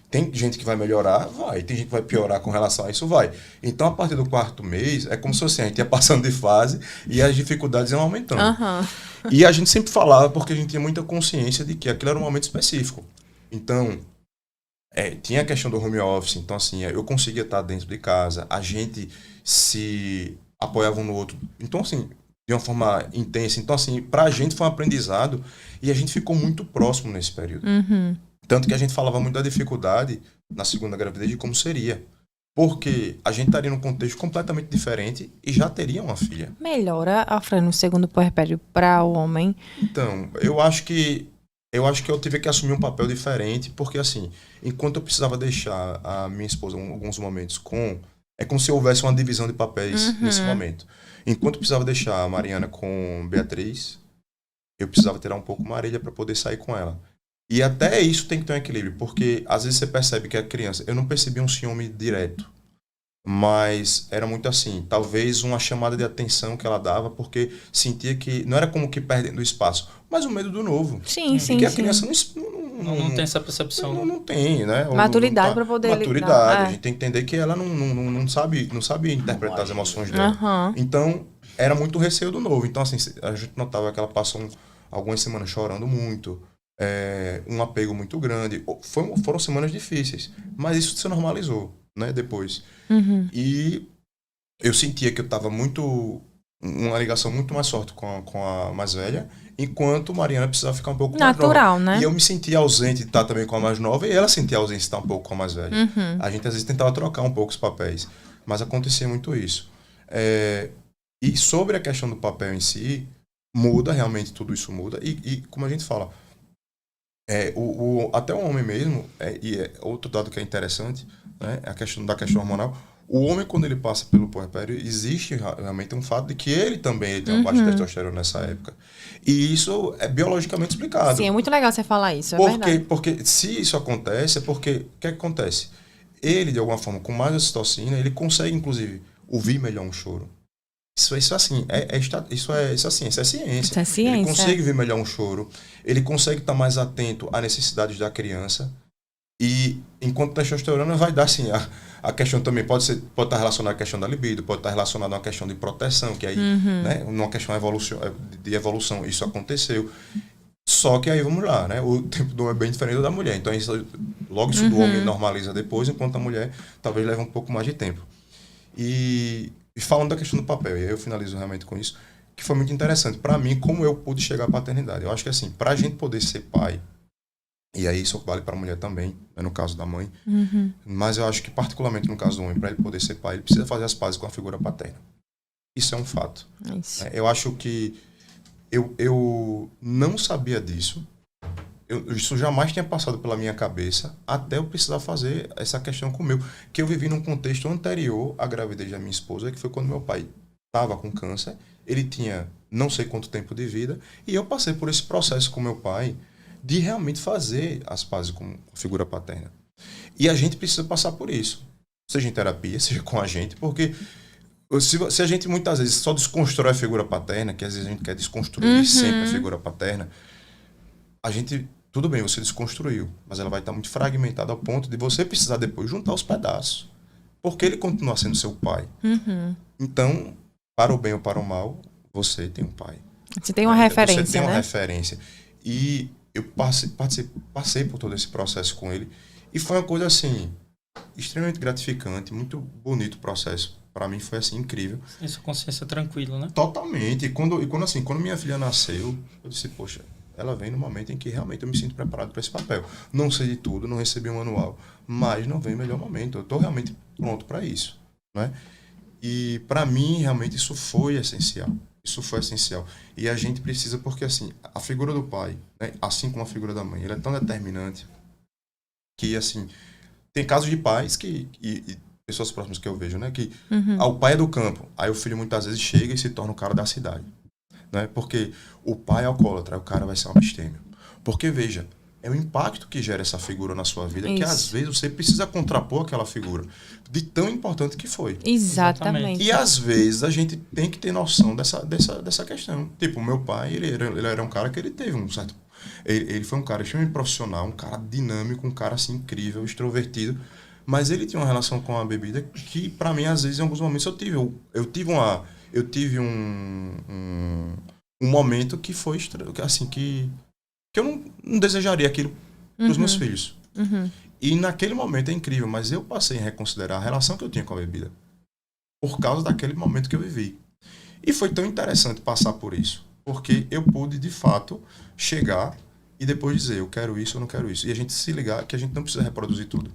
Tem gente que vai melhorar, vai. Tem gente que vai piorar com relação a isso, vai. Então, a partir do 4º mês, é como se assim, a gente ia passando de fase e as dificuldades iam aumentando. E a gente sempre falava, porque a gente tinha muita consciência de que aquilo era um momento específico. Então, tinha a questão do home office. Então, assim, eu conseguia estar dentro de casa. A gente se apoiava um no outro. Então, assim, de uma forma intensa. Então, assim, pra gente foi um aprendizado e a gente ficou muito próximo nesse período. Tanto que a gente falava muito da dificuldade na segunda gravidez de como seria. Porque a gente estaria num contexto completamente diferente e já teria uma filha. Melhora, Alfredo, no segundo puerpério para o homem? Então, eu acho que eu tive que assumir um papel diferente, porque, assim, enquanto eu precisava deixar a minha esposa em alguns momentos é como se houvesse uma divisão de papéis nesse momento. Enquanto eu precisava deixar a Mariana com Beatriz, eu precisava tirar um pouco Marília para poder sair com ela. E até isso tem que ter um equilíbrio, porque às vezes você percebe que a criança... Eu não percebi um ciúme direto, mas era muito assim, talvez uma chamada de atenção que ela dava, porque sentia que... Não era como que perdendo espaço, mas o medo do novo. Sim, sim, Porque a sim. criança Não tem essa percepção. não tem, né? Maturidade para poder Maturidade. lidar. A gente tem que entender que ela não sabe interpretar as emoções dela. Aham. Então, era muito receio do novo. Então, assim, a gente notava que ela passou algumas semanas chorando muito, um apego muito grande. Foram semanas difíceis, mas isso se normalizou, né? Depois. Uhum. E eu sentia que eu estava uma ligação muito mais forte com a mais velha, enquanto Mariana precisava ficar um pouco mais Natural, nova. né? E eu me sentia ausente de estar também com a mais nova, e ela sentia ausente de estar um pouco com a mais velha. Uhum. A gente às vezes tentava trocar um pouco os papéis, mas acontecia muito isso. E sobre a questão do papel em si, muda, realmente tudo isso muda. E como a gente fala, até o homem mesmo, outro dado que é interessante, né, a questão hormonal. O homem, quando ele passa pelo puerpério, existe realmente um fato de que ele também tem uma baixa testosterona nessa época. E isso é biologicamente explicado. Sim, é muito legal você falar isso, é verdade. Porque se isso acontece, é porque... O que acontece? Ele, de alguma forma, com mais ocitocina, ele consegue, inclusive, ouvir melhor um choro. Isso é assim, isso é ciência. Isso é ciência. Ele consegue ver melhor um choro, ele consegue estar mais atento às necessidades da criança. E enquanto testosterona vai dar assim, a questão também pode estar relacionada à questão da libido, pode estar relacionada a uma questão de proteção, que aí, né, numa questão de evolução, isso aconteceu. Só que aí vamos lá, né? O tempo do homem é bem diferente do da mulher. Então logo isso do homem normaliza depois, enquanto a mulher talvez leve um pouco mais de tempo. E falando da questão do papel, e aí eu finalizo realmente com isso, que foi muito interessante. Para mim, como eu pude chegar à paternidade. Eu acho que assim, para a gente poder ser pai, e aí isso vale para a mulher também, né, no caso da mãe, mas eu acho que particularmente no caso do homem, para ele poder ser pai, ele precisa fazer as pazes com a figura paterna. Isso é um fato. Isso. Eu acho que eu não sabia disso. Isso jamais tinha passado pela minha cabeça até eu precisar fazer essa questão com o meu. Que eu vivi num contexto anterior à gravidez da minha esposa, que foi quando meu pai estava com câncer. Ele tinha não sei quanto tempo de vida. E eu passei por esse processo com meu pai de realmente fazer as pazes com a figura paterna. E a gente precisa passar por isso. Seja em terapia, seja com a gente, porque se a gente muitas vezes só desconstrói a figura paterna, que às vezes a gente quer desconstruir sempre a figura paterna, a gente, tudo bem, você desconstruiu, mas ela vai estar muito fragmentada ao ponto de você precisar depois juntar os pedaços. Porque ele continua sendo seu pai. Então, para o bem ou para o mal, você tem um pai. Você tem uma referência, Você tem uma né? referência. E eu passei por todo esse processo com ele. E foi uma coisa, assim, extremamente gratificante, muito bonito o processo. Para mim foi, assim, incrível. Tem sua consciência tranquila, né? Totalmente. E quando minha filha nasceu, eu disse, poxa, ela vem no momento em que realmente eu me sinto preparado para esse papel. Não sei de tudo, não recebi um manual, mas não vem o melhor momento. Eu estou realmente pronto para isso, né? E para mim, realmente, isso foi essencial. Isso foi essencial. E a gente precisa, porque assim, a figura do pai, né, assim como a figura da mãe, ela é tão determinante que, assim, tem casos de pais e pessoas próximas que eu vejo, né, que o pai é do campo, aí o filho muitas vezes chega e se torna o cara da cidade, né, porque o pai é alcoólatra, aí o cara vai ser um abstêmio. Porque, veja, é o impacto que gera essa figura na sua vida, que às vezes você precisa contrapor aquela figura, de tão importante que foi. Exatamente. E às vezes a gente tem que ter noção dessa questão. Tipo, o meu pai, ele era um cara que ele teve um certo... Ele foi um cara extremamente profissional, um cara dinâmico, um cara assim incrível, extrovertido, mas ele tinha uma relação com a bebida que, para mim, às vezes, em alguns momentos eu tive um momento que foi assim, que eu não desejaria aquilo para os meus filhos. E naquele momento é incrível, mas eu passei a reconsiderar a relação que eu tinha com a bebida por causa daquele momento que eu vivi. E foi tão interessante passar por isso, porque eu pude, de fato, chegar e depois dizer, eu quero isso, eu não quero isso. E a gente se ligar que a gente não precisa reproduzir tudo.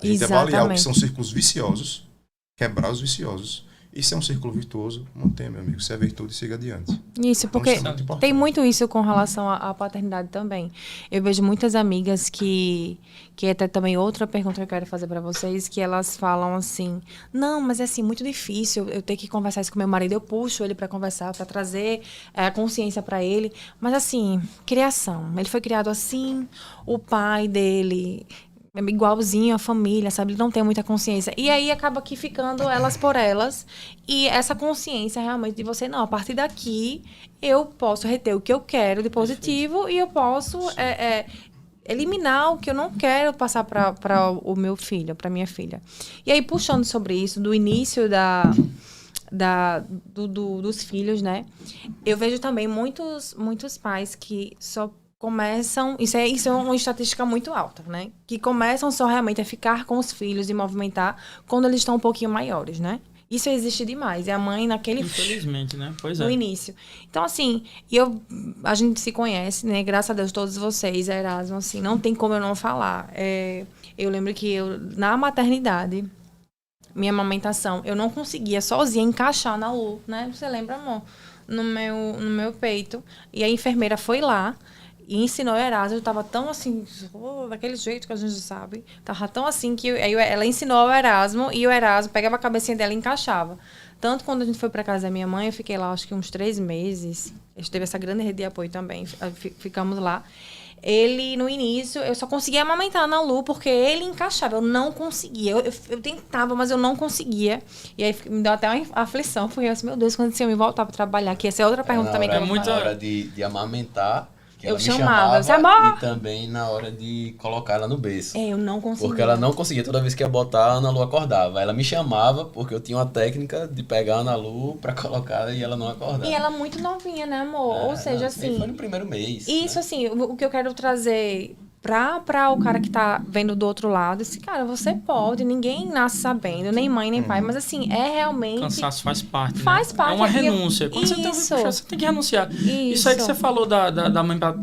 A gente avaliar o que são círculos viciosos, quebrar os viciosos Isso é um círculo virtuoso. Mantenha, meu amigo. Se é virtude, siga adiante. Isso, porque Então, isso é muito importante. tem muito isso com relação à paternidade também. Eu vejo muitas amigas que até também outra pergunta que eu quero fazer para vocês, que elas falam assim, não, mas é assim, muito difícil eu ter que conversar isso com meu marido, eu puxo ele para conversar, para trazer a consciência para ele, mas assim, criação, ele foi criado assim, o pai dele é igualzinho a família, sabe? Ele não tem muita consciência. E aí acaba aqui ficando elas por elas. E essa consciência realmente de você, não, a partir daqui eu posso reter o que eu quero de positivo e eu posso eliminar o que eu não quero passar para o meu filho, para minha filha. E aí, puxando sobre isso, do início dos filhos, né? Eu vejo também muitos pais que só começam, isso é uma estatística muito alta, né? Que começam só realmente a ficar com os filhos e movimentar quando eles estão um pouquinho maiores, né? Isso existe demais. É a mãe naquele... Infelizmente, né? Pois é. No início. Então, assim, a gente se conhece, né? Graças a Deus, todos vocês, Erasmo, assim, não tem como eu não falar. Eu lembro que na maternidade, minha amamentação, eu não conseguia sozinha encaixar na Lu, né? Você lembra, amor? No meu peito. E a enfermeira foi lá e ensinou o Erasmo. Eu tava tão assim, daquele jeito que a gente sabe. Tava tão assim que aí ela ensinou o Erasmo e o Erasmo pegava a cabecinha dela e encaixava. Tanto quando a gente foi para casa da minha mãe, eu fiquei lá acho que uns 3 meses. A gente teve essa grande rede de apoio também. Ficamos lá. Ele, no início, eu só conseguia amamentar na Lu porque ele encaixava. Eu não conseguia. Eu tentava, mas eu não conseguia. E aí me deu até uma aflição. Porque eu disse, meu Deus, quando esse homem voltar para trabalhar, que essa é outra pergunta também que eu vou falar. Na hora de amamentar, que ela eu me chamava e também na hora de colocar ela no berço. Eu não conseguia. Porque ela não conseguia, toda vez que ia botar, a Ana Lu acordava. Ela me chamava porque eu tinha uma técnica de pegar a Ana Lu pra colocar e ela não acordava. E ela muito novinha, né, amor? Ou seja, assim... Foi no primeiro mês. Isso, né? assim, o que eu quero trazer pra o cara que tá vendo do outro lado, esse cara, você pode, ninguém nasce sabendo, nem mãe, nem pai, mas assim, é realmente... Cansaço faz parte, Faz né? parte. É uma renúncia. Quando você tem um filho puxado, você tem que renunciar. Isso aí que você falou da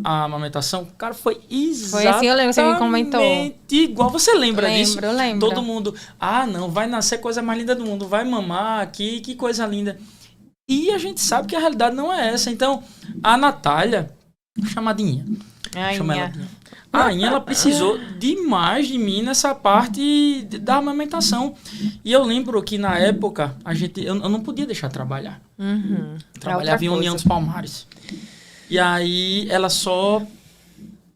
amamentação, cara, foi exatamente... Foi assim, eu lembro que você me comentou. Igual, você lembra disso? Lembro. Todo mundo, não, vai nascer coisa mais linda do mundo, vai mamar aqui, que coisa linda. E a gente sabe que a realidade não é essa. Então, a Natália, chamadinha. A Inha, ela precisou demais de mim nessa parte da amamentação. E eu lembro que na época, eu não podia deixar trabalhar. Uhum. Trabalhava em União dos Palmares. E aí,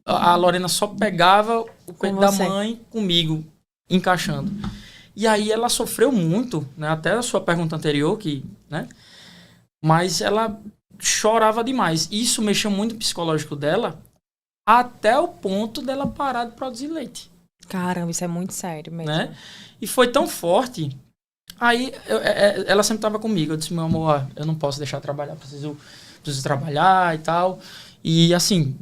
a Lorena só pegava o peito da mãe comigo, encaixando. E aí ela sofreu muito, né? Até a sua pergunta anterior, né? Mas ela chorava demais. Isso mexeu muito no psicológico dela, até o ponto dela parar de produzir leite. Caramba, isso é muito sério mesmo. Né? E foi tão forte. Aí ela sempre estava comigo. Eu disse, meu amor, eu não posso deixar trabalhar, preciso trabalhar e tal. E assim,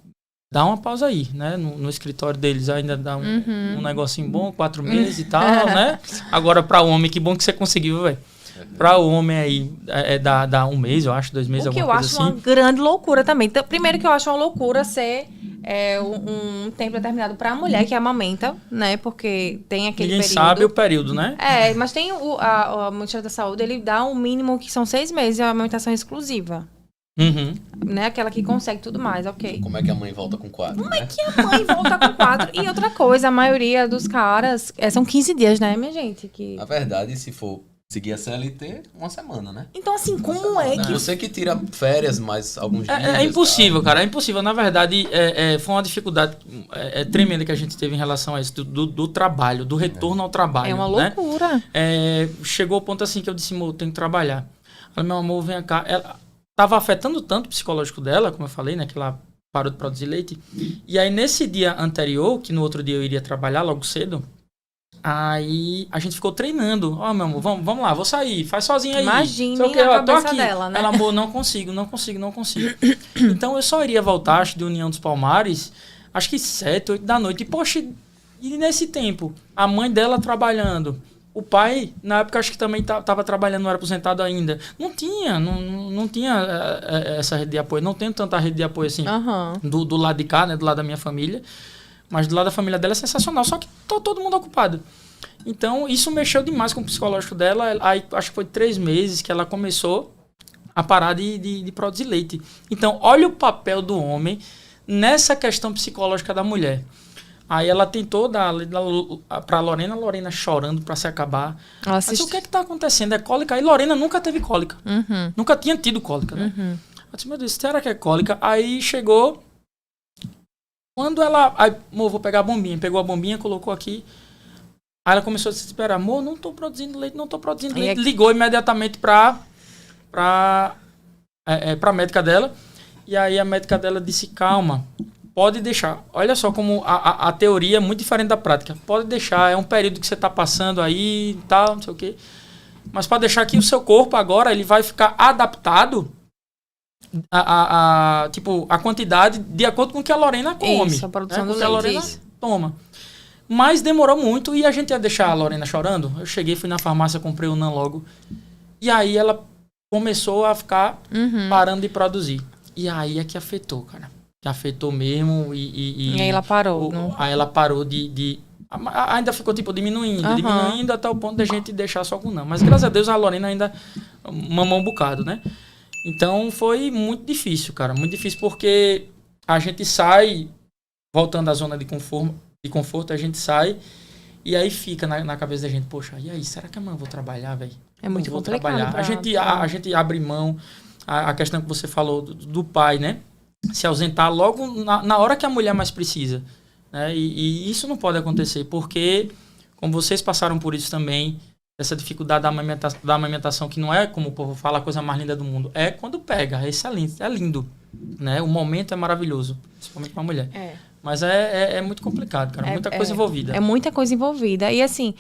dá uma pausa aí, né? No escritório deles ainda dá um negocinho bom, 4 meses e tal, né? Agora para o homem, que bom que você conseguiu, velho. Para o homem aí, dá 1 mês, eu acho, 2 meses, alguma coisa assim. O que eu acho uma grande loucura também. Então, primeiro que eu acho uma loucura ser um tempo determinado para a mulher que amamenta, né? Porque tem aquele Ninguém período... sabe o período, né? Mas tem o Ministério da Saúde, ele dá um mínimo que são 6 meses de amamentação exclusiva. Uhum. Né? Aquela que consegue tudo mais, ok. Como é que a mãe volta com 4? Como é que a mãe volta com 4? E outra coisa, a maioria dos caras... são 15 dias, né, minha gente? Na verdade, se for seguir a CLT, 1 semana, né? Então, assim, como é que... Você que tira férias, mais alguns dias... É impossível, cara. É impossível. Na verdade, foi uma dificuldade tremenda que a gente teve em relação a isso, do trabalho, do retorno ao trabalho. É uma loucura. Né? Chegou ao ponto assim que eu disse, amor, eu tenho que trabalhar. Falei, meu amor, vem cá. Ela tava afetando tanto o psicológico dela, como eu falei, né? Que ela parou de produzir leite. E aí, nesse dia anterior, que no outro dia eu iria trabalhar logo cedo, aí a gente ficou treinando. Meu amor, vamos lá, vou sair, faz sozinha aí. Imagine a cabeça dela, né? Ela, amor, não consigo. Então eu só iria voltar, acho, de União dos Palmares, acho que 7, 8 da noite. E, poxa, e nesse tempo, a mãe dela trabalhando, o pai, na época, acho que também estava trabalhando, não era aposentado ainda. Não tinha essa rede de apoio, não tem tanta rede de apoio assim, do lado de cá, né, do lado da minha família. Mas do lado da família dela é sensacional. Só que todo mundo ocupado. Então, isso mexeu demais com o psicológico dela. Aí, acho que foi 3 meses que ela começou a parar de produzir leite. Então, olha o papel do homem nessa questão psicológica da mulher. Aí ela tentou dar pra Lorena chorando pra se acabar. Mas o que é que tá acontecendo? É cólica? E Lorena nunca teve cólica. Nunca tinha tido cólica, né? Eu disse, meu Deus, será que é cólica? Aí chegou... Quando ela... Aí, amor, vou pegar a bombinha. Pegou a bombinha, colocou aqui. Aí ela começou a se desesperar. Amor, não tô produzindo leite. Ligou imediatamente pra médica dela. E aí a médica dela disse, calma, pode deixar. Olha só como a teoria é muito diferente da prática. Pode deixar, é um período que você está passando aí e tal, não sei o quê. Mas para deixar que o seu corpo agora ele vai ficar adaptado a quantidade de acordo com o que a Lorena come. Isso, a produção do leite. A Lorena toma. Mas demorou muito e a gente ia deixar a Lorena chorando. Eu cheguei, fui na farmácia, comprei o NAN logo. E aí ela começou a ficar parando de produzir. E aí é que afetou, cara. Que afetou mesmo e aí ela parou. Aí ela parou de ainda ficou tipo diminuindo até o ponto da gente deixar só com não. Mas graças a Deus a Lorena ainda mamou um bocado, né? Então foi muito difícil, cara. Muito difícil porque a gente sai, voltando à zona de conforto, a gente sai e aí fica na cabeça da gente, poxa, e aí, será que amanhã eu vou trabalhar, velho? É muito complicado. Trabalhar. A gente abre mão, a questão que você falou do pai, né? Se ausentar logo na hora que a mulher mais precisa. Né? E isso não pode acontecer, porque, como vocês passaram por isso também, essa dificuldade da amamentação, que não é, como o povo fala, a coisa mais linda do mundo. É quando pega, é excelente, é lindo. Né? O momento é maravilhoso, principalmente para a mulher. Mas é muito complicado, cara. Muita coisa envolvida. É muita coisa envolvida. E assim,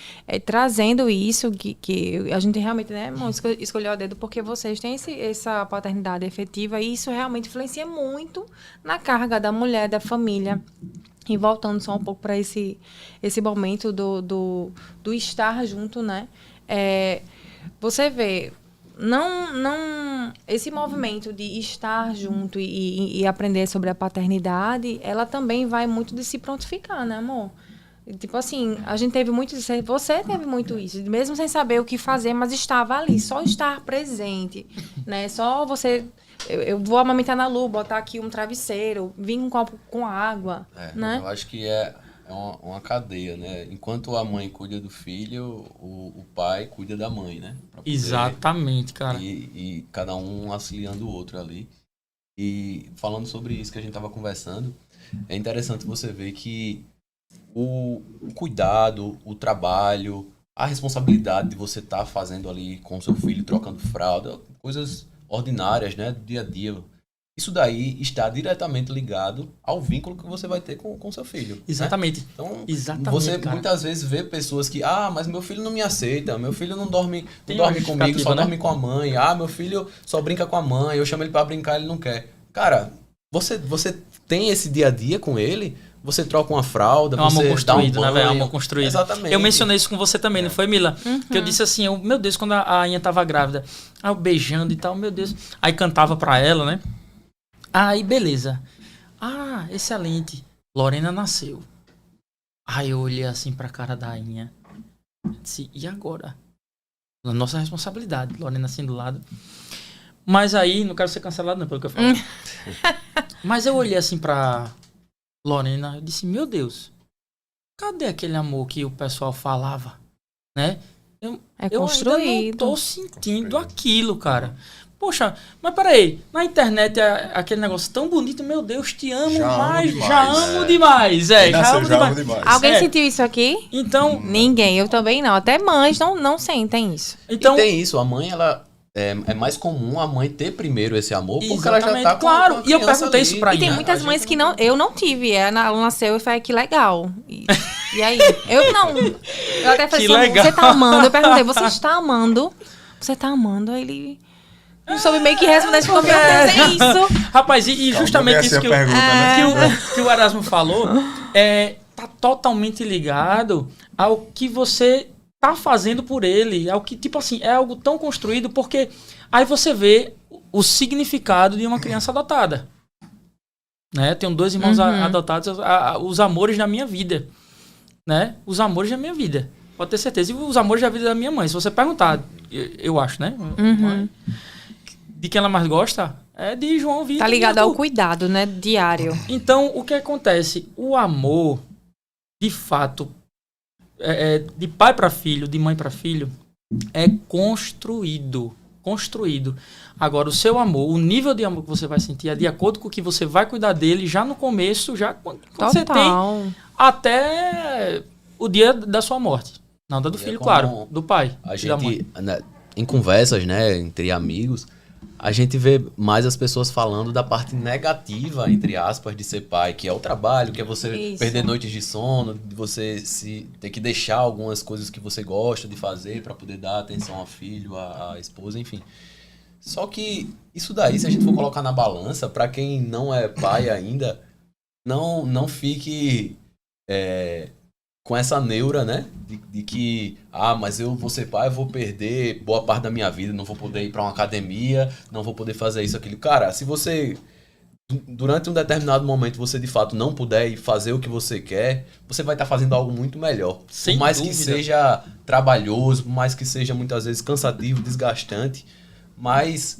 trazendo isso, que a gente realmente, né, escolheu a dedo porque vocês têm essa paternidade efetiva e isso realmente influencia muito na carga da mulher, da família. E voltando só um pouco para esse momento do estar junto, né? Você vê... Não, esse movimento de estar junto e aprender sobre a paternidade, ela também vai muito de se prontificar, né, amor? Tipo assim, a gente teve muito isso, você teve muito isso, mesmo sem saber o que fazer, mas estava ali, só estar presente, né? Só você, eu vou amamentar na Lu, botar aqui um travesseiro, vir um copo com água, né? Eu acho que é uma cadeia, né? Enquanto a mãe cuida do filho, o pai cuida da mãe, né? Exatamente, cara. E cada um auxiliando o outro ali. E falando sobre isso que a gente tava conversando, é interessante você ver que o cuidado, o trabalho, a responsabilidade de você estar fazendo ali com o seu filho, trocando fralda, coisas ordinárias, né? Do dia a dia. Isso daí está diretamente ligado ao vínculo que você vai ter com seu filho. Exatamente. Né? Então, exatamente, você cara. Muitas vezes vê pessoas que, mas meu filho não me aceita, meu filho não dorme comigo, só dorme com a mãe, meu filho só brinca com a mãe, eu chamo ele pra brincar, ele não quer. Cara, você tem esse dia a dia com ele, você troca uma fralda, você amor construído, né, velho? Amor construído. Exatamente. Eu mencionei isso com você também, não foi, Mila? Que eu disse assim, meu Deus, quando a Ainha tava grávida, eu beijando e tal, meu Deus. Aí cantava pra ela, né? Aí, beleza. Excelente. Lorena nasceu. Aí eu olhei assim pra cara da Ainha. Disse, e agora? Nossa responsabilidade, Lorena assim do lado. Mas aí, não quero ser cancelado não, pelo que eu falo. Mas eu olhei assim pra Lorena, eu disse, meu Deus, cadê aquele amor que o pessoal falava? Né? Eu ainda não tô sentindo aquilo, cara. Poxa, mas peraí, na internet é aquele negócio tão bonito, meu Deus, te amo já amo demais. Já amo demais. Alguém sentiu isso aqui? Então... Ninguém, eu também não. Até mães não sentem isso. Então, e tem isso, a mãe, ela... É mais comum a mãe ter primeiro esse amor, porque ela já tá com claro, e eu perguntei isso pra Inha. E tem muitas mães que eu não tive. Ela nasceu e falei, que legal. E aí? Eu até falei assim, você tá amando? Eu perguntei, você está amando? Você tá amando? Aí ele... Não soube meio que responder, tipo, meu Deus, é isso. Rapaz, e justamente isso que o Erasmo falou, tá totalmente ligado ao que você tá fazendo por ele, ao que, tipo assim, é algo tão construído, porque aí você vê o significado de uma criança adotada. Né? Tenho 2 irmãos adotados, os amores da minha vida. Né? Os amores da minha vida. Pode ter certeza. E os amores da vida da minha mãe. Se você perguntar, eu acho, né? Mãe, de quem ela mais gosta, é de João Vitor. Tá ligado ao cuidado, né? Diário. Então, o que acontece? O amor, de fato, de pai para filho, de mãe para filho, é construído. Agora, o seu amor, o nível de amor que você vai sentir é de acordo com o que você vai cuidar dele já no começo, já quando você tem, até o dia da sua morte. Não da do filho, claro, do pai. A gente, né, em conversas, né, entre amigos, a gente vê mais as pessoas falando da parte negativa, entre aspas, de ser pai, que é o trabalho, que é você perder noites de sono, de você ter que deixar algumas coisas que você gosta de fazer para poder dar atenção ao filho, à esposa, enfim. Só que isso daí, se a gente for colocar na balança, para quem não é pai ainda, não fique com essa neura, né? De que, mas eu vou ser pai, eu vou perder boa parte da minha vida, não vou poder ir para uma academia, não vou poder fazer isso, aquilo. Cara, se você, durante um determinado momento, você de fato não puder ir fazer o que você quer, você vai estar fazendo algo muito melhor. Sem por mais dúvida. que seja trabalhoso, por mais que seja muitas vezes cansativo, desgastante, mas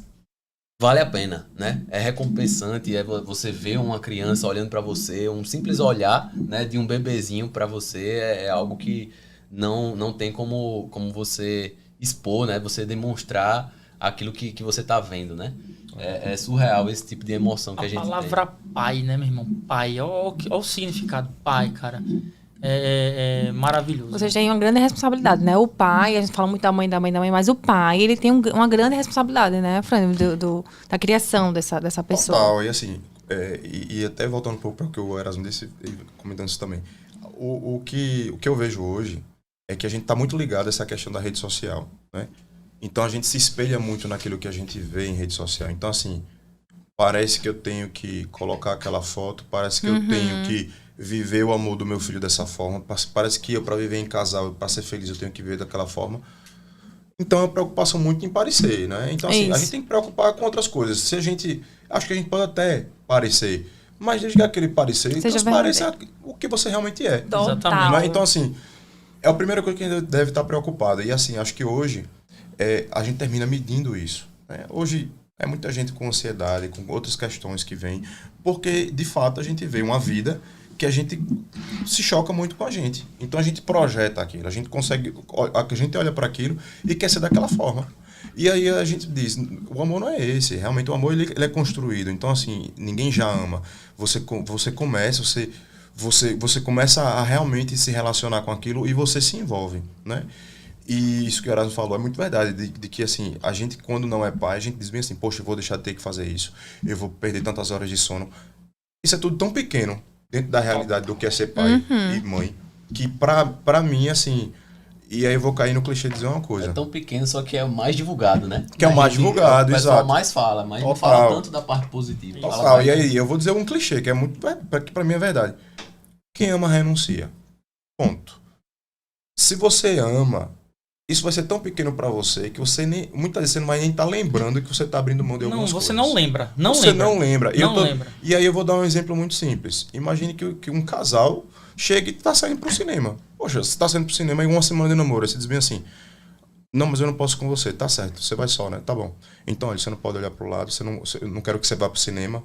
vale a pena, né? É recompensante, você ver uma criança olhando para você, um simples olhar, né, de um bebezinho para você é algo que não tem como você expor, né? Você demonstrar aquilo que você tá vendo, né? É surreal esse tipo de emoção que a gente tem. A palavra pai, né, meu irmão? Pai, olha o significado, pai, cara. É maravilhoso. Vocês têm uma grande responsabilidade, né? O pai, a gente fala muito da mãe, mas o pai, ele tem uma grande responsabilidade, né, Fran, da criação dessa pessoa. Total, e assim, e até voltando um pouco para o que o Erasmo disse, comentando isso também, o que eu vejo hoje é que a gente está muito ligado a essa questão da rede social, né? Então a gente se espelha muito naquilo que a gente vê em rede social. Então, assim, parece que eu tenho que colocar aquela foto, parece que eu tenho que viver o amor do meu filho dessa forma. Parece que eu, para viver em casal, para ser feliz, eu tenho que viver daquela forma. Então é uma preocupação muito em parecer, né? Então, assim, a gente tem que preocupar com outras coisas. Se a gente... Acho que a gente pode até parecer, mas desde que aquele parecer transpareça o que você realmente é. Exatamente. Né? Então, assim, é a primeira coisa que a gente deve estar preocupada. E, assim, acho que hoje a gente termina medindo isso, né? Hoje é muita gente com ansiedade, com outras questões que vêm, porque, de fato, a gente vê uma vida que a gente se choca muito com a gente. Então a gente projeta aquilo, a gente olha para aquilo e quer ser daquela forma. E aí a gente diz, o amor não é esse, realmente o amor ele é construído. Então, assim, ninguém já ama. Você começa a realmente se relacionar com aquilo e você se envolve, né? E isso que o Erasmo falou é muito verdade, de que, assim, a gente, quando não é pai, a gente diz bem assim, poxa, eu vou deixar de ter que fazer isso, eu vou perder tantas horas de sono. Isso é tudo tão pequeno dentro da realidade do que é ser pai e mãe, que pra mim, assim, e aí eu vou cair no clichê de dizer uma coisa. É tão pequeno, só que é o mais divulgado, né? Que é o mais divulgado, exato. O pessoal mais fala, mas não fala tanto da parte positiva. Total, e aí eu vou dizer um clichê, que é muito, que pra mim é verdade. Quem ama, renuncia. Ponto. Se você ama, isso vai ser tão pequeno pra você que você muitas vezes você não vai nem estar lembrando que você está abrindo mão de algumas coisas. Você não lembra. Você não lembra. Lembra. E aí eu vou dar um exemplo muito simples. Imagine que um casal chega e está saindo pro cinema. Poxa, você está saindo pro cinema e uma semana de namoro. Aí você diz bem assim, não, mas eu não posso com você. Tá certo, você vai só, né? Tá bom. Então, olha, você não pode olhar pro lado, eu não quero que você vá pro cinema.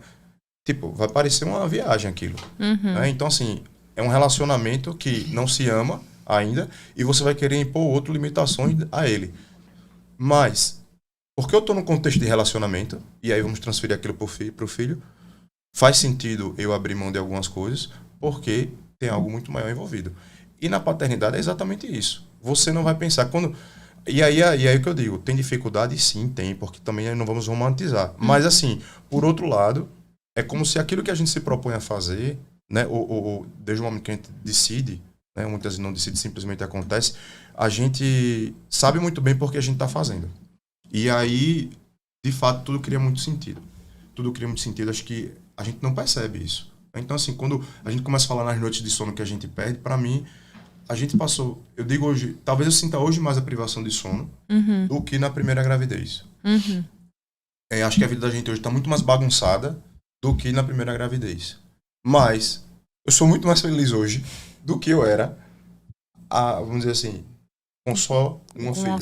Tipo, vai parecer uma viagem aquilo. Né? Então, assim, é um relacionamento que não se ama ainda, e você vai querer impor outras limitações a ele. Mas, porque eu estou num contexto de relacionamento, e aí vamos transferir aquilo pro filho, faz sentido eu abrir mão de algumas coisas, porque tem algo muito maior envolvido. E na paternidade é exatamente isso. Você não vai pensar quando... E aí o que eu digo, tem dificuldade? Sim, tem, porque também não vamos romantizar. Mas assim, por outro lado, é como se aquilo que a gente se propõe a fazer, né, ou desde o momento que a gente decide, né, muitas vezes não decide, simplesmente acontece, a gente sabe muito bem por que a gente está fazendo. E aí, de fato, tudo cria muito sentido. Tudo cria muito sentido, acho que a gente não percebe isso. Então, assim, quando a gente começa a falar nas noites de sono que a gente perde, para mim, a gente passou, eu digo hoje, talvez eu sinta hoje mais a privação de sono do que na primeira gravidez. Acho que a vida da gente hoje está muito mais bagunçada do que na primeira gravidez. Mas eu sou muito mais feliz hoje do que eu era, vamos dizer assim, com só uma filha.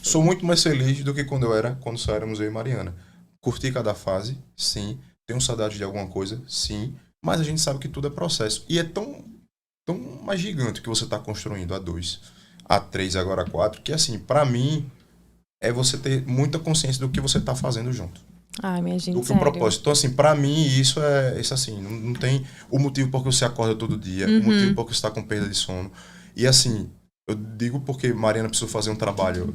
Sou muito mais feliz do que quando só éramos eu e Mariana. Curti cada fase, sim. Tenho saudade de alguma coisa, sim. Mas a gente sabe que tudo é processo. E é tão mais gigante que você está construindo a 2, a 3, agora a 4, que assim, para mim, é você ter muita consciência do que você está fazendo junto. Ai, minha gente, do que sério. o propósito. Então, assim, pra mim, isso assim, não tem o motivo por que você acorda todo dia, o motivo por que você está com perda de sono. E assim, eu digo porque Mariana precisou fazer um trabalho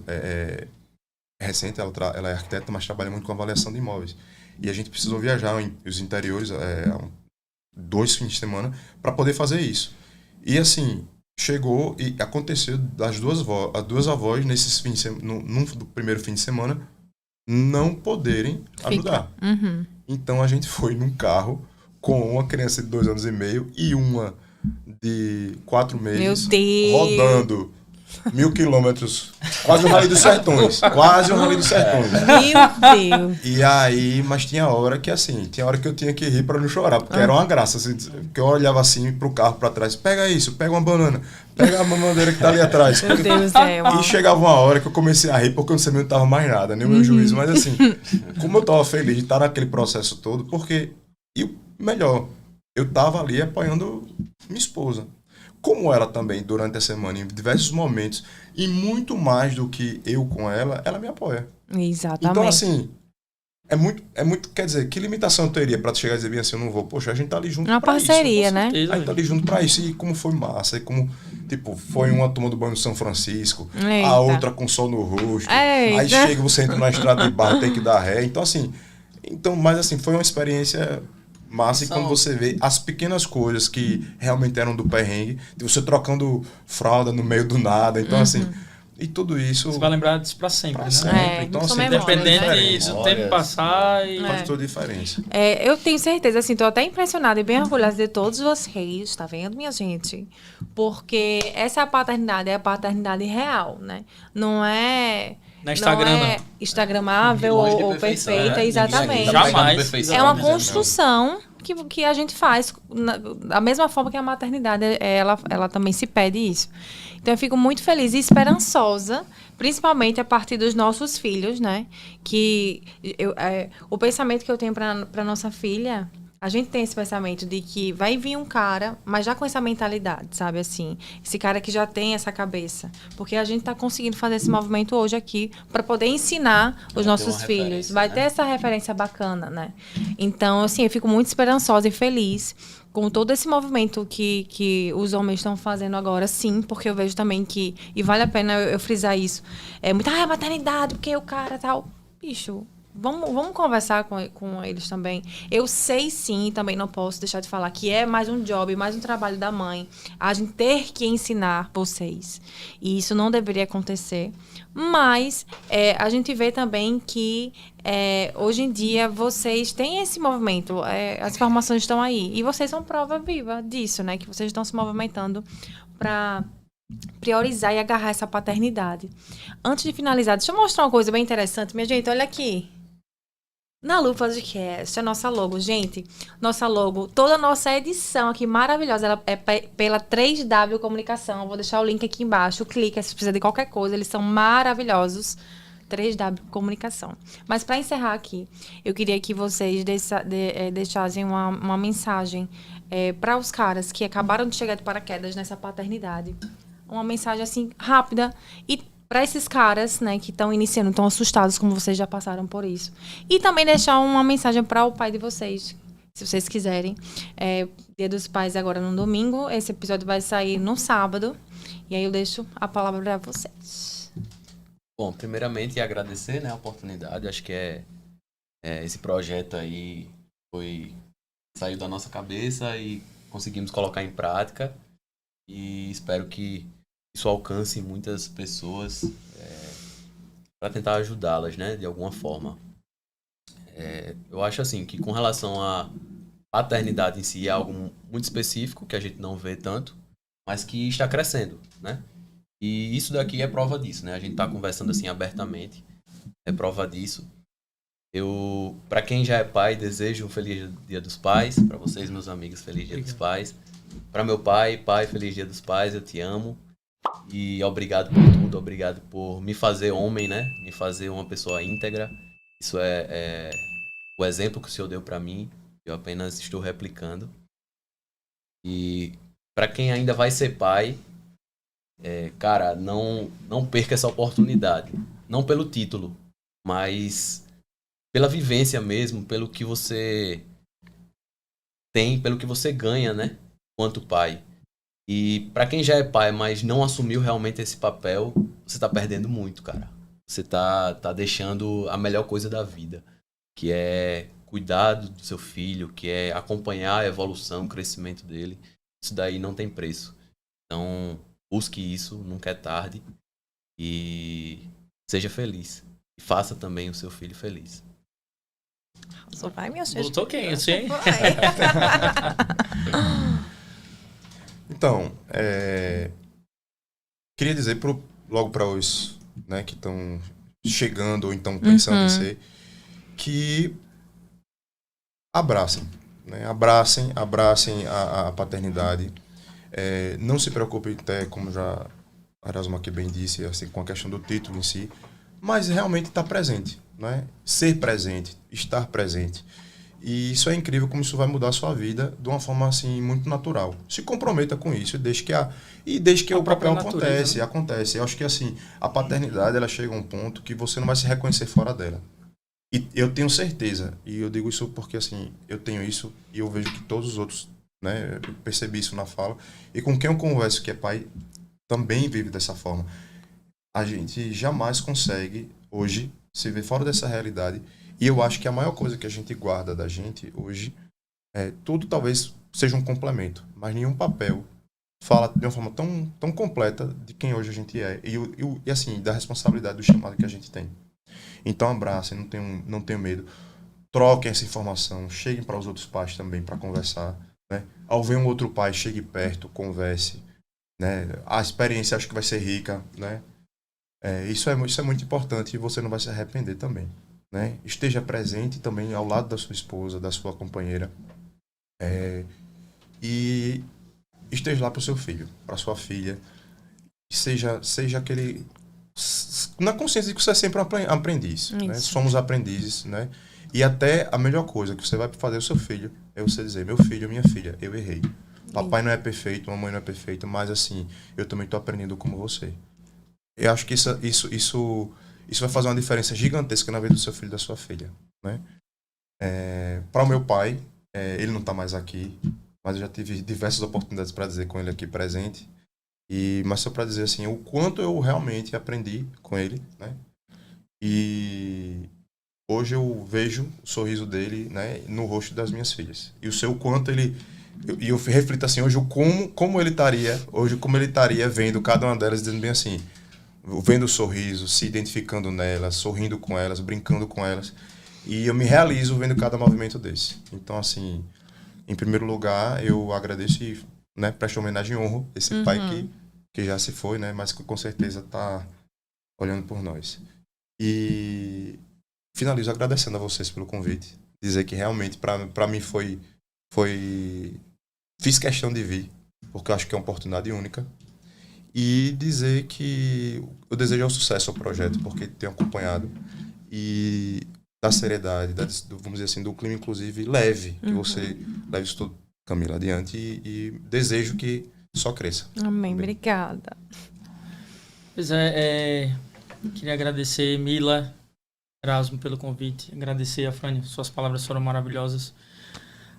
recente, ela é arquiteta, mas trabalha muito com avaliação de imóveis. E a gente precisou viajar os interiores 2 fins de semana para poder fazer isso. E assim, chegou e aconteceu as duas avós nesses fins no primeiro fim de semana não poderem ajudar. Então a gente foi num carro com uma criança de 2 anos e meio e uma de 4 meses rodando 1.000 quilômetros, quase um Rally dos Sertões. Meu Deus. E aí, mas tinha hora que eu tinha que rir pra não chorar, porque era uma graça, assim, que eu olhava assim pro carro pra trás, pega isso, pega uma banana, pega a mamadeira que tá ali atrás. Meu Deus do céu. E chegava uma hora que eu comecei a rir porque eu não sabia, não tava mais nada, nem o meu juízo, mas assim, como eu tava feliz de estar naquele processo todo, porque, e o melhor, eu tava ali apoiando minha esposa. Como ela também, durante a semana, em diversos momentos, e muito mais do que eu com ela me apoia. Exatamente. Então, assim, é muito, quer dizer, que limitação eu teria pra chegar e dizer bem assim, eu não vou? Poxa, a gente tá ali junto uma pra parceria, isso. né? A gente tá ali junto pra isso, e como foi massa, e como, tipo, foi uma turma do banho no São Francisco, Eita. a outra com sol no rosto, Eita. aí chega, você entra na estrada de barro, tem que dar ré, então, assim, mas assim, foi uma experiência massa, e quando você vê as pequenas coisas que realmente eram do perrengue, de você trocando fralda no meio do nada, então assim, e tudo isso... Você vai lembrar disso pra sempre, né? É, então são assim, memórias, independente do tempo passar e... faz toda a diferença. Eu tenho certeza, assim, tô até impressionada e bem orgulhosa de todos vocês, tá vendo, minha gente? Porque essa paternidade é a paternidade real, né? Não é... Na Instagram, não é instagramável Longe de ou perfeição, perfeita, né? exatamente. Jamais. É uma construção que a gente faz da mesma forma que a maternidade, ela também se pede isso. Então, eu fico muito feliz e esperançosa, principalmente a partir dos nossos filhos, né? Que o pensamento que eu tenho para nossa filha, a gente tem esse pensamento de que vai vir um cara, mas já com essa mentalidade, sabe, assim? Esse cara que já tem essa cabeça. Porque a gente está conseguindo fazer esse movimento hoje aqui para poder ensinar os nossos filhos. Vai ter essa referência bacana, né? Então, assim, eu fico muito esperançosa e feliz com todo esse movimento que os homens estão fazendo agora, sim, porque eu vejo também que, e vale a pena eu frisar isso, é muito, a maternidade, porque o cara tal, bicho, vamos conversar com eles também. Eu sei sim, também não posso deixar de falar que é mais um job, mais um trabalho da mãe, a gente ter que ensinar vocês, e isso não deveria acontecer, mas a gente vê também que hoje em dia vocês têm esse movimento, as informações estão aí, e vocês são prova viva disso, né? Que vocês estão se movimentando para priorizar e agarrar essa paternidade. Antes de finalizar, deixa eu mostrar uma coisa bem interessante, minha gente, olha aqui. Na Lu Podcast, a nossa logo, gente, nossa logo, toda a nossa edição aqui maravilhosa, ela é pela 3W Comunicação, vou deixar o link aqui embaixo, clica se precisa de qualquer coisa, eles são maravilhosos, 3W Comunicação. Mas para encerrar aqui, eu queria que vocês deixassem uma mensagem para os caras que acabaram de chegar de paraquedas nessa paternidade, uma mensagem assim rápida e para esses caras, né, que estão iniciando, estão assustados, como vocês já passaram por isso. E também deixar uma mensagem para o pai de vocês, se vocês quiserem. Dia dos Pais agora no domingo, esse episódio vai sair no sábado. E aí eu deixo a palavra para vocês. Bom, primeiramente agradecer, né, a oportunidade. Acho que esse projeto aí saiu da nossa cabeça e conseguimos colocar em prática. E espero que isso alcance muitas pessoas para tentar ajudá-las, né, de alguma forma. Eu acho assim que com relação à paternidade em si é algo muito específico que a gente não vê tanto, mas que está crescendo, né? E isso daqui é prova disso, né? A gente está conversando assim abertamente, é prova disso. Eu, para quem já é pai, desejo um feliz Dia dos Pais. Para vocês, meus amigos, feliz Dia dos Pais. Para meu pai, feliz Dia dos Pais, eu te amo. E obrigado por tudo, obrigado por me fazer homem, né? Me fazer uma pessoa íntegra. Isso é o exemplo que o senhor deu para mim. Eu apenas estou replicando. E para quem ainda vai ser pai, cara, não perca essa oportunidade. Não pelo título, mas pela vivência mesmo, pelo que você tem, pelo que você ganha, né? Quanto pai. E para quem já é pai, mas não assumiu realmente esse papel, você tá perdendo muito, cara. Você tá deixando a melhor coisa da vida, que é cuidar do seu filho, que é acompanhar a evolução, o crescimento dele. Isso daí não tem preço. Então, busque isso, nunca é tarde. E seja feliz. E faça também o seu filho feliz. Só vai, minha gente. Voltou quente, hein? Então, queria dizer logo para os, né, que estão chegando ou então pensando em ser, que abracem, né? Abracem a paternidade. Não se preocupem até, como já Erasmo aqui bem disse, assim, com a questão do título em si, mas realmente estar presente, né? Ser presente, estar presente. E isso é incrível como isso vai mudar a sua vida de uma forma assim muito natural. Se comprometa com isso e deixe que o papel acontece. Eu acho que assim, a paternidade ela chega a um ponto que você não vai se reconhecer fora dela. E eu tenho certeza, e eu digo isso porque assim, eu tenho isso e eu vejo que todos os outros, né, eu percebi isso na fala, e com quem eu converso que é pai também vive dessa forma. A gente jamais consegue hoje se ver fora dessa realidade. E eu acho que a maior coisa que a gente guarda da gente hoje tudo talvez seja um complemento, mas nenhum papel fala de uma forma tão completa de quem hoje a gente é e assim, da responsabilidade do chamado que a gente tem. Então abracem, não tenham medo, troquem essa informação, cheguem para os outros pais também para conversar, né? Ao ver um outro pai, chegue perto, converse, né? A experiência acho que vai ser rica, né? Isso é muito importante e você não vai se arrepender também. Né? Esteja presente também ao lado da sua esposa, da sua companheira, e esteja lá para o seu filho, para sua filha, e seja aquele na consciência de que você é sempre um aprendiz, né? Somos aprendizes, né? E até a melhor coisa que você vai fazer ao seu filho é você dizer: meu filho, minha filha, eu errei, papai não é perfeito, mamãe não é perfeita, mas assim, eu também estou aprendendo como você. Eu acho que isso vai fazer uma diferença gigantesca na vida do seu filho e da sua filha, né? Para o meu pai, ele não está mais aqui, mas eu já tive diversas oportunidades para dizer com ele aqui presente. Mas só para dizer assim, o quanto eu realmente aprendi com ele, né? E hoje eu vejo o sorriso dele, né, no rosto das minhas filhas. E eu sei o quanto ele... E eu reflito assim, hoje como ele estaria vendo cada uma delas, dizendo bem assim... vendo o sorriso, se identificando nelas, sorrindo com elas, brincando com elas. E eu me realizo vendo cada movimento desse. Então, assim, em primeiro lugar, eu agradeço e, né, presto homenagem e honro esse pai que já se foi, né, mas que com certeza está olhando por nós. E finalizo agradecendo a vocês pelo convite. Dizer que realmente, para mim, fiz questão de vir, porque eu acho que é uma oportunidade única. E dizer que eu desejo sucesso ao projeto, porque tenho acompanhado, e da seriedade, vamos dizer assim, do clima inclusive leve, que você leve isso tudo, Camila, adiante, e desejo que só cresça. Amém, obrigada. Pois queria agradecer Mila, Erasmo pelo convite, agradecer a Frânio, suas palavras foram maravilhosas.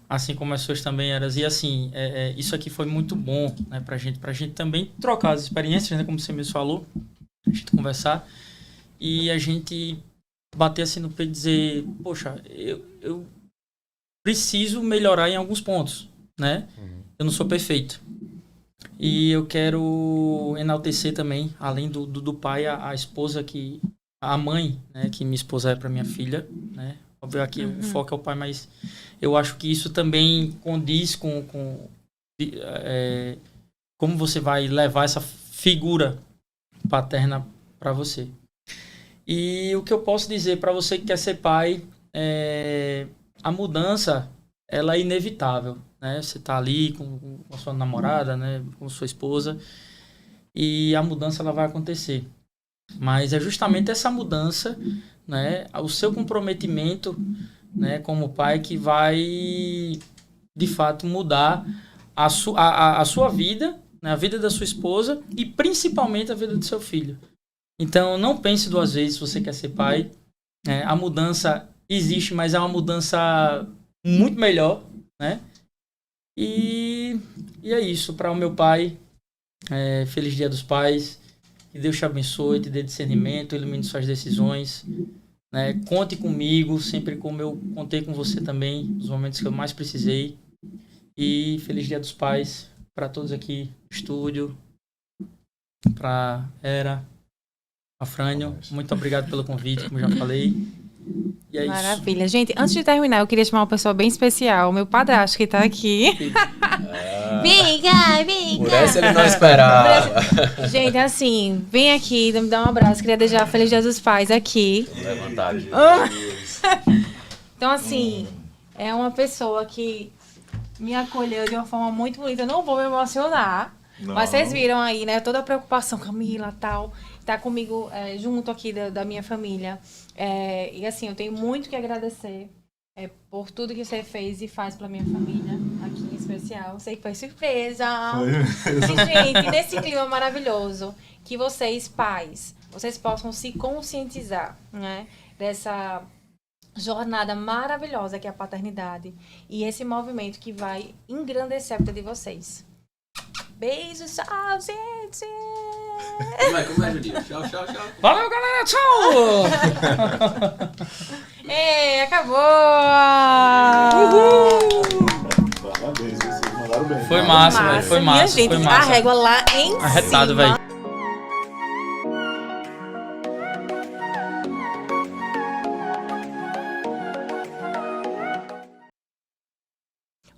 Assim como as suas também, Eras. E assim, isso aqui foi muito bom, né, pra gente também trocar as experiências, né, como você mesmo falou, a gente conversar e a gente bater assim no peito e dizer, poxa, eu preciso melhorar em alguns pontos, né? Eu não sou perfeito. E eu quero enaltecer também, além do pai, a esposa a mãe, né, que minha esposa é para minha filha, né? Óbvio, aqui o foco é o pai, mas eu acho que isso também condiz com como você vai levar essa figura paterna para você. E o que eu posso dizer para você que quer ser pai, a mudança, ela é inevitável, né? Você tá ali com a sua namorada, né, com sua esposa, e a mudança ela vai acontecer. Mas é justamente essa mudança, né, o seu comprometimento, né, como pai, que vai, de fato, mudar a sua vida, né, a vida da sua esposa e principalmente a vida do seu filho. Então, não pense duas vezes se você quer ser pai. Né? A mudança existe, mas é uma mudança muito melhor, né? E é isso. Para o meu pai, feliz Dia dos Pais. Que Deus te abençoe, te dê discernimento, ilumine suas decisões. Né? Conte comigo, sempre como eu contei com você também, nos momentos que eu mais precisei. E feliz Dia dos Pais para todos aqui no estúdio, para Era, a Frânio. Muito obrigado pelo convite, como já falei. E é Maravilha. Gente, antes de terminar, eu queria chamar uma pessoa bem especial, o meu padrasto que tá aqui. Vem cá, vem cá. Por essa ele não esperava. Gente, assim, vem aqui, me dá um abraço. Queria desejar Feliz Dia dos Pais aqui. Levantar. Então, assim, é uma pessoa que me acolheu de uma forma muito bonita. Eu não vou me emocionar, mas vocês viram aí, né? Toda a preocupação, Camila, tal. Tá comigo junto aqui da minha família. E assim, eu tenho muito que agradecer por tudo que você fez e faz pela minha família, aqui em especial. Sei que foi surpresa. E, gente, nesse clima maravilhoso, que vocês, pais, vocês possam se conscientizar, né? Dessa jornada maravilhosa que é a paternidade. E esse movimento que vai engrandecer a vida de vocês. Beijos, tchau, gente! Como é, Julinho? Tchau, tchau, tchau. Valeu, galera! Tchau! Acabou! Parabéns, vocês mandaram bem. Foi massa, velho. Foi Minha massa. gente, Foi a massa. régua lá em Arretado, cima. velho.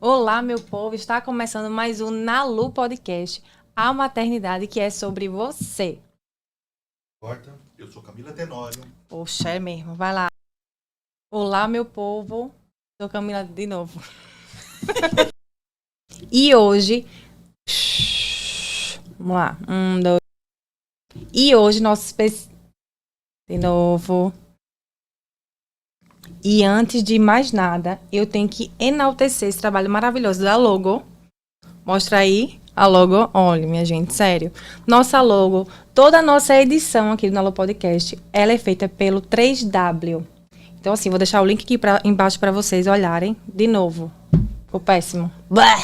Olá, meu povo. Está começando mais um Nalu Podcast. A maternidade que é sobre você. Eu sou Camila Tenório. Poxa, é mesmo. Vai lá. Olá, meu povo. Sou Camila de novo. E hoje... Vamos lá. 1, 2... E hoje nosso... De novo. E antes de mais nada, eu tenho que enaltecer esse trabalho maravilhoso da logo. Mostra aí a logo. Olha, minha gente, sério. Nossa logo, toda a nossa edição aqui do Nalu Podcast, ela é feita pelo 3W. Então, assim, vou deixar o link aqui embaixo para vocês olharem. De novo. Ficou péssimo. Blé!